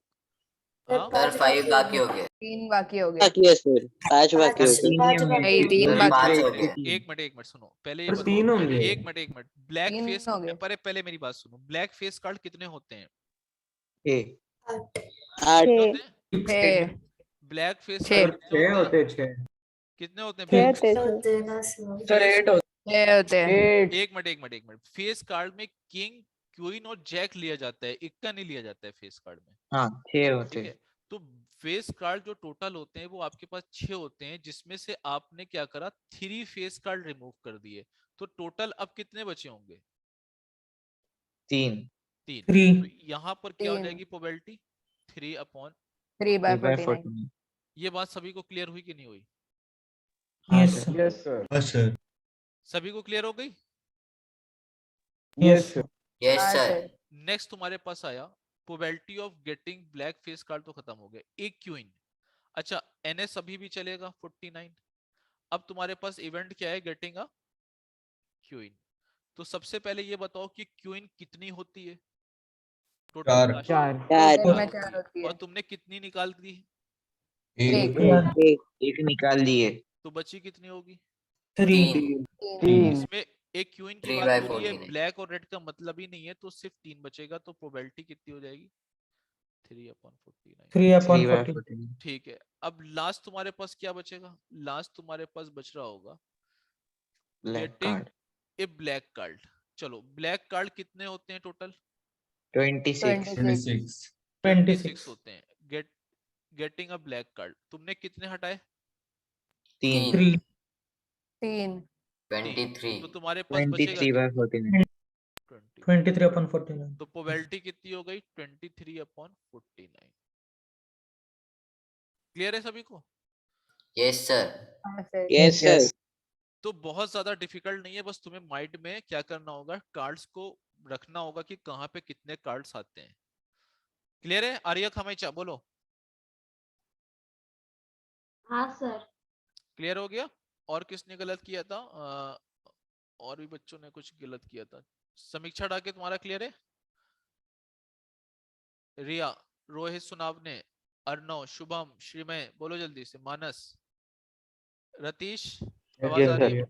हाँ, सर 5 बाकी हो गए। 3 बाकी हो गए। बाकी है सर, 5 बाकी पाँच हो गए। 3 ही होंगे नहीं, क्योंकि 3 दो सर बाकी। 5 दूसरे हो एक गए। से 3। एक मिनट सुनो, पहले ये सर, बताओ, 3 होंगे। एक मिनट ब्लैक 3 फेस, हो गए। पहले मेरी बात सुनो, ब्लैक फेस कार्ड कितने होते हैं? 8 कितने 6 होते हैं? 6 ब्लैक फेस 6 कार्ड सर कितने 6 होते हैं? होते 6। कितने होते हैं 6 ब्लैक होते फेस? हैं सर। सर 8 होते 6 होते हैं। 8 एक मिनट फेस कार्ड में किंग, क्वीन और जैक लिया जाता है, इक्का नहीं लिया जाता है फेस कार्ड में, हाँ 6 होते ठीक है। तो फेस कार्ड जो टोटल होते हैं वो आपके पास 6 होते हैं, जिसमें से आपने क्या करा, 3 फेस कार्ड रिमूव कर दिए, तो टोटल अब कितने बचे होंगे? 3 3। 3 तो यहाँ पर क्या हो 3 जाएगी प्रोबेबिलिटी, 3/। 3/49। 3/49। ये बात सभी को क्लियर हुई कि नहीं हुई? हाँ yes sir. Sir yes sir हाँ सर। सभी को क्लियर हो गई? यस सर यस हाँ सर। सर। नेक्स्ट तुम्हारे पास आया probability of getting black face card, तो खत्म हो गए, एक क्वीन। अच्छा, एनएस अभी भी चलेगा 49। अब तुम्हारे पास इवेंट क्या है, गेटिंग अ क्वीन। तो सबसे पहले ये बताओ कि क्वीन कितनी होती है टोटल? 4 4 टोटल में 4 होती है। होती और है। तुमने कितनी निकाल दी? 1 1 एक निकाल दिए। तो बची कितनी होगी? 3 3 3 इसमें एक क्वीन की 3 बात बाय हो रही है, 49। ब्लैक और रेड का मतलब ही नहीं है, तो सिर्फ 3 बचेगा, तो प्रोबेबिलिटी कितनी हो जाएगी? 3/49। 3/40 3/49। ठीक है, अब लास्ट तुम्हारे पास क्या बचेगा? लास्ट तुम्हारे पास बच रहा होगा ब्लैक गेटिंग कार्ड ए ब्लैक कार्ड। चलो, ब्लैक कार्ड कितने होते हैं टोटल? 26। 26 26 26 होते हैं। गेटिंग अ ब्लैक कार्ड, तुमने कितने हटाए? 3 3 3 23 तो तुम्हारे पास बचेगा 23/49। 20। 23/49 तो प्रोबेबिलिटी कितनी हो गई? 23/49। क्लियर है सभी को? Yes sir. हाँ सर। Yes sir. तो बहुत ज्यादा डिफिकल्ट नहीं है, बस तुम्हें माइंड में क्या करना होगा, कार्ड्स को रखना होगा कि कहाँ पे कितने कार्ड्स आते हैं। क्लियर है? आर्या खमेचा बोलो। हाँ सर। क्लियर हो गया? और किसने गलत किया था? और भी बच्चों ने कुछ गलत किया था। समीक्षा डाके तुम्हारा क्लियर है? रिया, रोहित, सुनावने, अर्णव, शुभम, श्रीमय, बोलो जल्दी से। मानस, रतीश, आवाज आ Yes, रही है? sir.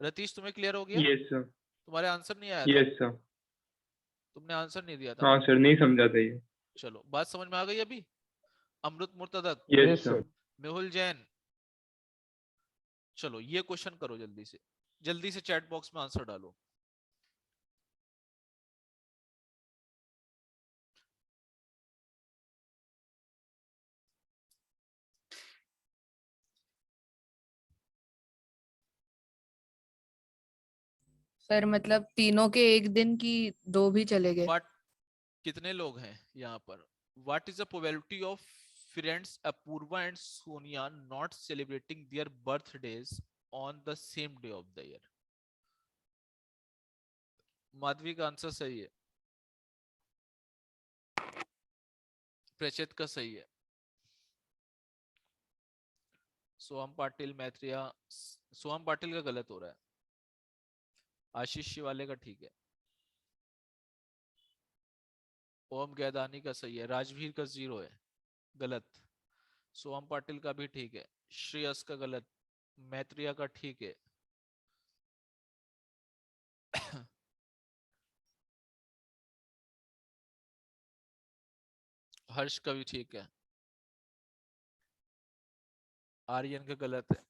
रतीश तुम्हें क्लियर हो गया? Yes sir. तुम्हारे आंसर नहीं आया था? Yes sir. तुमने आंसर नहीं दिया था हाँ ना? सर, नहीं समझा था ये। चलो, बात समझ में आ गई अभी? अमृत मुर्तदक, यस सर। मेहुल जैन, चलो ये क्वेश्चन करो जल्दी से चैट बॉक्स में आंसर डालो। सर मतलब तीनों के एक दिन की 2 भी चले गए। बट कितने लोग हैं यहाँ पर? What is the probability of friends Apoorva and Sonia not celebrating their birthdays on the same day of the year? Madhavi का आंसर सही है, प्रचेत का सही है, सोहम पाटिल मैत्रिया, सोहम पाटिल का गलत हो रहा है, आशीष शिवाले का ठीक है, ओम गैदानी का सही है, राजवीर का 0 है, गलत, सोहम पाटिल का भी ठीक है, श्रेयस का गलत, मैत्रिया का ठीक है, हर्ष का भी ठीक है, आर्यन का गलत है,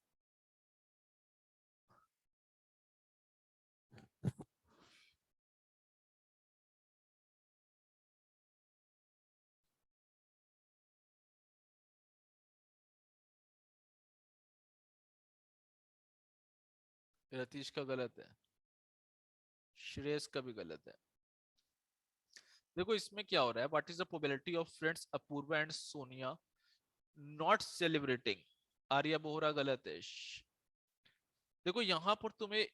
रतीश का गलत है, श्रेयस का भी गलत है। देखो इसमें क्या हो रहा है, what is the probability of friends Apoorva and Sonia not celebrating? Arya Bohra गलत है। देखो यहाँ पर तुम्हें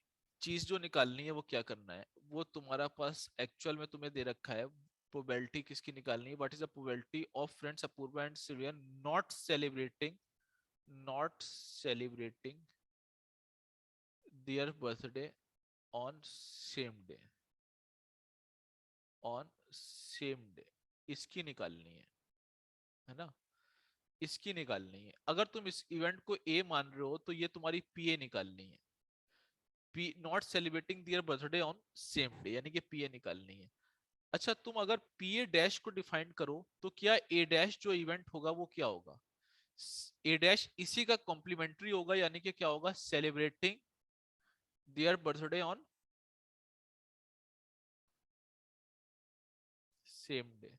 चीज जो निकालनी है वो क्या करना है, वो तुम्हारा पास एक्चुअल में तुम्हें दे रखा है, प्रोबेबिलिटी किसकी निकालनी है, what is the probability of friends Apoorva and Sonia not celebrating their birthday on same day, on same day, इसकी निकालनी है ना, इसकी निकालनी है। अगर तुम इस इवेंट को ए मान रहे हो तो ये तुम्हारी पीए निकालनी है, P not celebrating their birthday on same day, यानी कि पीए निकालनी है। अच्छा तुम अगर पीए डैश को डिफाइन करो तो क्या ए डैश जो इवेंट होगा वो क्या होगा, ए डैश इसी का कॉम्प्लीमेंट्री होगा, यानी कि क्या होगा, celebrating their birthday on same day.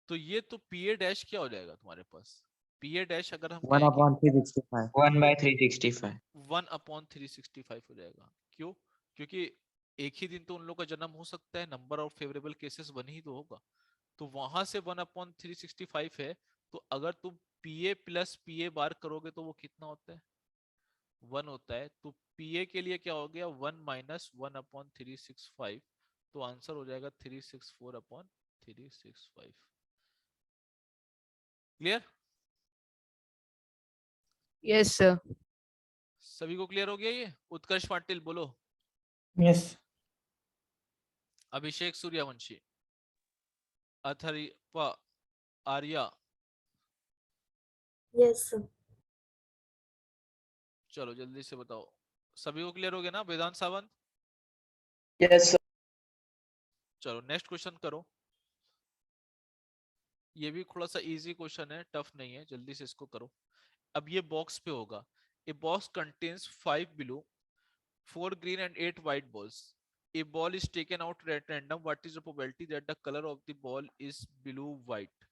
तो ये तो पीए डैश क्या हो जाएगा तुम्हारे पास, पीए डैश अगर हम 1/365 1/365 1/365 हो जाएगा। क्यों? क्योंकि एक ही दिन तो उन लोगों का जन्म हो सकता है, नंबर ऑफ फेवरेबल केसेस 1 ही तो होगा, तो वहां से 1/365 है, तो अगर तुम पीए प्लस पीए बार करोगे तो वो कितना होता है, 1 होता है। तो पीए के लिए क्या हो गया, 1 माइनस 1/365, तो आंसर हो जाएगा 364/365। क्लियर? Yes sir. सभी को क्लियर हो गया ये? उत्कर्ष पाटिल बोलो। यस अभिषेक सूर्यवंशी, अथर्वा, आर्या, यस चलो जल्दी से बताओ, सभी को क्लियर हो गया ना? वेदांत सावंत, यस सर। चलो नेक्स्ट क्वेश्चन करो। ये भी थोड़ा सा इजी क्वेश्चन है, टफ नहीं है, जल्दी से इसको करो। अब ये बॉक्स पे होगा, a box contains 5 blue, 4 green and 8 white balls. A ball is taken out at random. What is the probability that the color of the ball is blue white?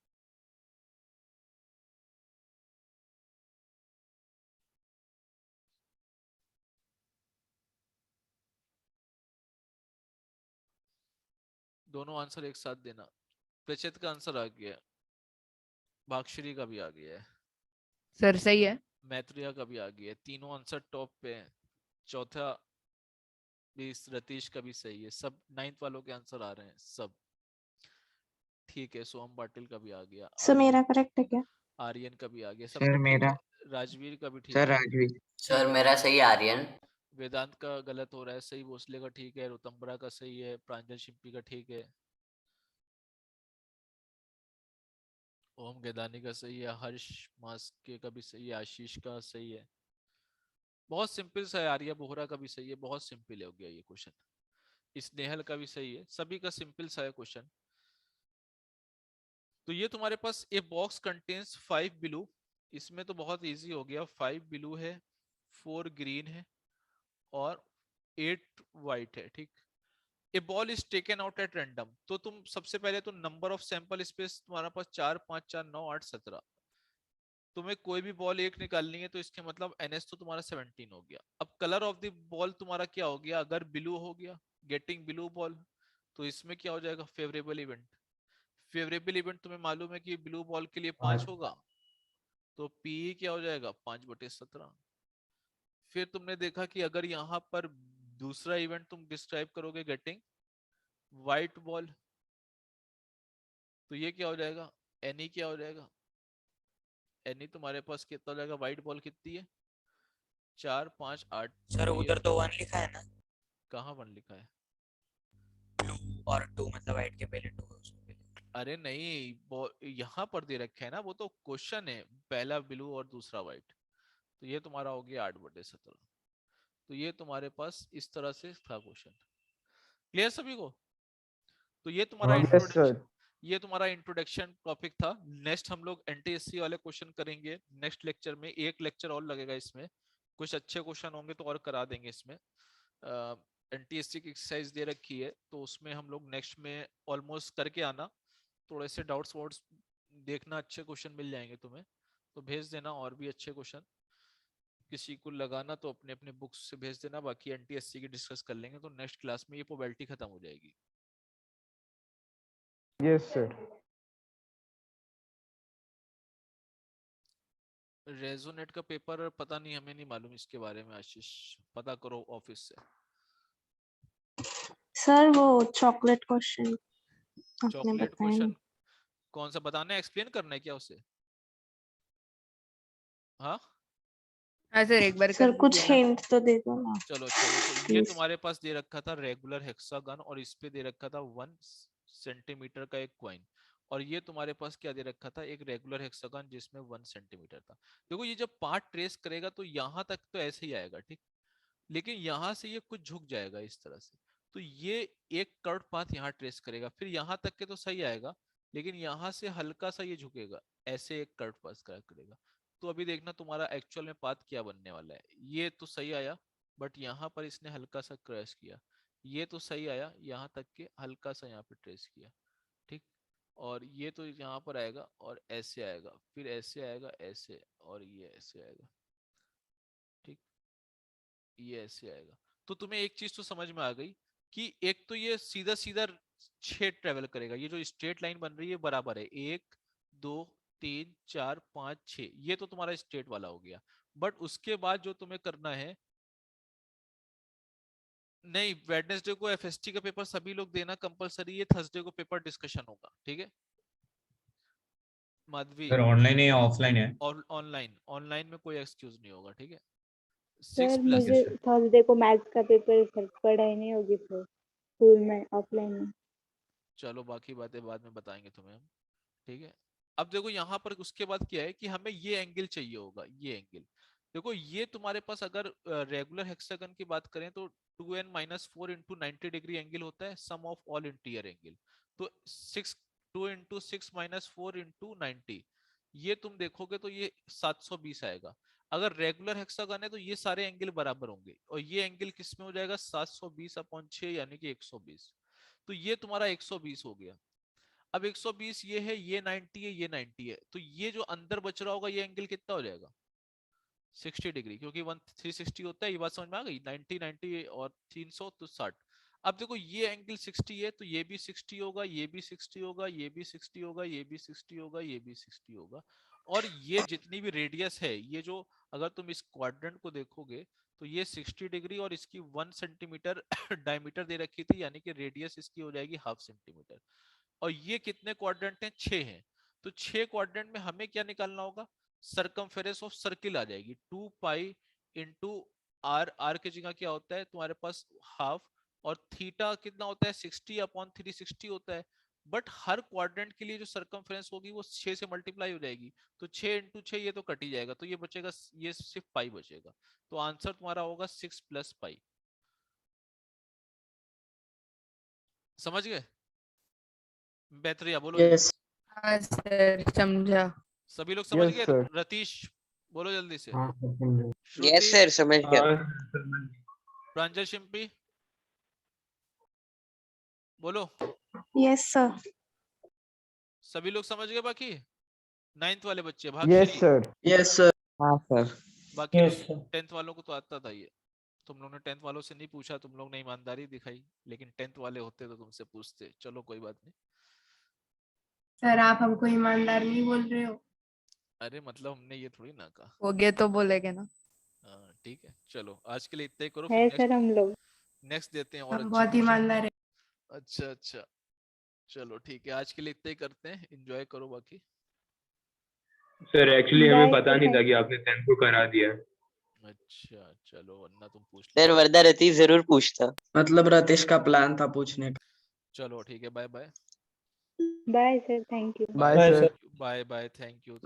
दोनों आंसर एक साथ देना। प्रचेत का आंसर आ गया है, भागश्री का भी आ गया है, सर सही है। मैत्रिया का भी आ गया है, तीनों आंसर टॉप पे हैं। चौथा भी रतीश का भी सही है, सब 9th वालों के आंसर आ रहे हैं सब। ठीक है, सोहम पाटिल का भी आ गया, सर मेरा करेक्ट है क्या? आर्यन का भी आ गया, सब सर मेरा, राजवीर का भी ठीक सर है, राजवीर, सर मेरा सही आर्यन। वेदांत का गलत हो रहा है, सही भोसले का ठीक है, रुतम्बरा का सही है, प्रांजल शिंपी का ठीक है, ओम गैदानी का सही है, हर्ष मास्के का भी सही है, आशीष का सही है। बहुत सिंपल सा है, आर्या बोहरा का भी सही है, बहुत सिंपल हो गया ये क्वेश्चन। स्नेहल का भी सही है, सभी का सिंपल सा है क्वेश्चन। तो ये तुम्हारे पास ए बॉक्स कंटेन्स 5 ब्लू, इसमें तो बहुत इजी हो गया, 5 ब्लू है, 4 ग्रीन है और 8 वाइट है, ठीक। A ball is taken out at random, तो तुम सबसे पहले तो नंबर ऑफ सैंपल स्पेस तुम्हारा पास 4 5 4 9 8 17, तुम्हें कोई भी बॉल एक निकालनी है, तो इसके मतलब NS तो तुम्हारा 17 हो गया। अब कलर ऑफ द बॉल तुम्हारा क्या हो गया, अगर ब्लू हो गया, गेटिंग ब्लू बॉल, तो इसमें क्या हो जाएगा फेवरेबल इवेंट। फेवरेबल इवेंट तुम्हें मालूम है कि ब्लू बॉल के लिए 5 होगा, तो पी क्या हो जाएगा 5/17। फिर तुमने देखा कि अगर यहाँ पर दूसरा इवेंट तुम डिस्क्राइब करोगे गेटिंग व्हाइट बॉल, तो ये क्या हो जाएगा एनी क्या हो जाएगा, एनी तुम्हारे पास कितना हो जाएगा, व्हाइट बॉल कितनी है 4 5 8। सर उधर तो 1 लिखा है ना, कहाँ 1 लिखा है? ब्लू और 2 मतलब वाइट के पहले 2 अरे नहीं यहाँ पर दे रखे है ना, वो तो क्वेश्चन है, पहला ब्लू और दूसरा व्हाइट। तो ये तुम्हारा हो गया 8/17। तो ये तुम्हारे पास इस तरह से था क्वेश्चन। क्लियर सभी को? तो ये तुम्हारा इंट्रोडक्शन, ये तुम्हारा इंट्रोडक्शन टॉपिक था। नेक्स्ट हम लोग एनटीएससी वाले क्वेश्चन करेंगे नेक्स्ट लेक्चर में। एक लेक्चर और लगेगा इसमें, कुछ अच्छे क्वेश्चन होंगे तो और करा देंगे इसमें। एनटीएससी की एक्सरसाइज दे रखी है तो उसमें हम लोग नेक्स्ट में ऑलमोस्ट करके आना, थोड़े से डाउट्स वॉट्स देखना, अच्छे क्वेश्चन मिल जाएंगे तुम्हें तो भेज देना। और भी अच्छे क्वेश्चन किसी को लगाना तो अपने अपने बुक्स से भेज देना, बाकी एनटीएससी की डिस्कस कर लेंगे। तो नेक्स्ट क्लास में ये प्रोबेबिलिटी खत्म हो जाएगी। Yes sir. रेजोनेट का पेपर पता नहीं, हमें नहीं मालूम इसके बारे में। आशीष पता करो ऑफिस से। सर वो चॉकलेट क्वेश्चन आपने चॉकलेट बताया नहीं। क्वेश्चन कौन सा बताना है, एक्सप्लेन करना है क्या उसे? हाँ हाँ सर एक बार सर कर कुछ दीजिए ना। हिंट तो दे दो ना। चलो तो ये Please. तुम्हारे पास दे रखा था रेगुलर हेक्सागन और इस पे दे रखा था 1 सेंटीमीटर का एक कॉइन, और ये तुम्हारे पास क्या दे रखा था एक रेगुलर हेक्सागन जिसमें 1 सेंटीमीटर था। देखो ये जब पार्ट ट्रेस करेगा तो यहाँ तक तो ऐसे ही आएगा, ठीक, लेकिन यहाँ से ये कुछ झुक जाएगा इस तरह से। तो ये एक कर्व पाथ यहाँ ट्रेस करेगा, फिर यहाँ तक के तो सही आएगा, लेकिन यहाँ से हल्का सा ये झुकेगा, ऐसे एक कर्व पास करेगा। तो अभी देखना तुम्हारा एक्चुअल में पाथ क्या बनने वाला है। ये तो सही आया, बट यहाँ पर इसने हल्का सा क्रैश किया। ये तो सही आया, यहाँ तक के हल्का सा यहाँ पे ट्रेस किया, ठीक। और ये तो यहाँ पर आएगा और ऐसे आएगा, फिर ऐसे आएगा, ऐसे, और ये ऐसे आएगा, ठीक, ये ऐसे आएगा। तो तुम्हें एक चीज तो समझ में आ गई कि एक तो ये सीधा सीधा 6 ट्रेवल करेगा, ये जो स्ट्रेट लाइन बन रही है बराबर है 1 2 3 4 5 6, ये तो तुम्हारा स्ट्रेट वाला हो गया। बट उसके बाद जो तुम्हें करना है, नहीं वेडनेसडे को एफएसटी का पेपर सभी लोग देना कंपलसरी है, थर्सडे को पेपर डिस्कशन होगा, ठीक है माधवी? सर ऑनलाइन है या ऑफलाइन है? और ऑनलाइन, ऑनलाइन में कोई एक्सक्यूज नहीं होगा, ठीक है। सर 6 प्लस मुझे थर्सडे को मैथ्स का पेपर सर पढ़ाई नहीं होगी फिर स्कूल में ऑफलाइन में। चलो बाकी बातें बाद में बताएंगे तुम्हें हम, ठीक है। अब देखो यहाँ पर उसके बाद क्या है कि हमें ये एंगल चाहिए होगा, ये एंगल। देखो ये तुम्हारे पास अगर रेगुलर हेक्सागन की बात करें तो 2n-4 इंटू 90 डिग्री एंगल होता है, सम ऑफ ऑल इंटीरियर एंगल। तो 2 इंटू 6-4 इंटू 90, ये तुम देखोगे तो ये 720 आएगा। अगर रेगुलर हेक्सागन है तो ये सारे एंगल बराबर होंगे, और ये एंगल किस में हो जाएगा 720/6 यानी कि 120। तो ये तुम्हारा 120 हो गया। अब 120 ये है, ये 90 है, ये 90 है, तो ये जो अंदर बच रहा होगा ये एंगल कितना हो जाएगा 60 डिग्री, क्योंकि 360 होता है। ये बात समझ में आ गई? 90 90 और 300 तो 60। अब देखो ये एंगल 60 है तो ये भी 60 होगा, ये भी 60 होगा, ये भी 60 होगा, ये भी 60 होगा, ये भी 60 होगा। और ये जितनी भी रेडियस है, ये जो अगर तुम इस क्वाड्रेंट को देखोगे तो ये 60 डिग्री और इसकी 1 सेंटीमीटर डायमीटर दे रखी थी, यानी कि रेडियस इसकी हो जाएगी 1/2 सेंटीमीटर। और ये कितने क्वाड्रेंट हैं 6 हैं। तो 6 क्वाड्रेंट में हमें क्या निकालना होगा, सरकमफेरेंस ऑफ सर्किल आ जाएगी 2 पाई इंटू आर। आर की जगह क्या होता है तुम्हारे पास हाफ, और थीटा कितना होता है 60/360 होता है। बट हर क्वाड्रेंट के लिए जो सरकमफेरेंस होगी वो 6 से मल्टीप्लाई हो जाएगी, तो 6 इंटू 6 ये तो कट ही जाएगा, तो ये बचेगा, ये सिर्फ पाई बचेगा। तो आंसर तुम्हारा होगा 6 + पाई। समझ गए? बेहतरिया बोलो Yes. हाँ सर समझा। सभी लोग समझ Yes, गए? sir. रतीश बोलो जल्दी से। हाँ सर समझे। Yes sir, समझ गया। प्रांजल शिंपी बोलो। Yes sir. सभी लोग समझ गए? बाकी 9th वाले बच्चे यस सर। Yes sir. हाँ सर। बाकी Yes, sir. 10th वालों को तो आता था ये। तुम लोग ने 10th वालों से नहीं पूछा, तुम लोग ने ईमानदारी दिखाई, लेकिन 10th वाले होते तो तुमसे पूछते। चलो कोई बात नहीं। सर आप हमको ईमानदार नहीं बोल रहे हो। अरे मतलब हमने ये थोड़ी ना कहा। हो गए तो बोलेगे ना। हाँ ठीक है, चलो आज के लिए इतना ही करो। है फिर सर हम लोग। नेक्स्ट देते हैं और हम अच्छे बहुत क्वेश्चन। ईमानदार है। अच्छा अच्छा, चलो ठीक है, आज के लिए इतना ही करते हैं। एंजॉय करो बाकी। सर एक्चुअली हमें Bye, पता sir, नहीं था thank कि आपने 10th को करा दिया। अच्छा चलो, वरना तुम पूछ सर लो। वरना रतीश जरूर पूछता। मतलब रतीश का प्लान था पूछने का। चलो ठीक है, bye bye. Bye sir, thank you. Bye Bye, सर। sir. Bye bye, thank you.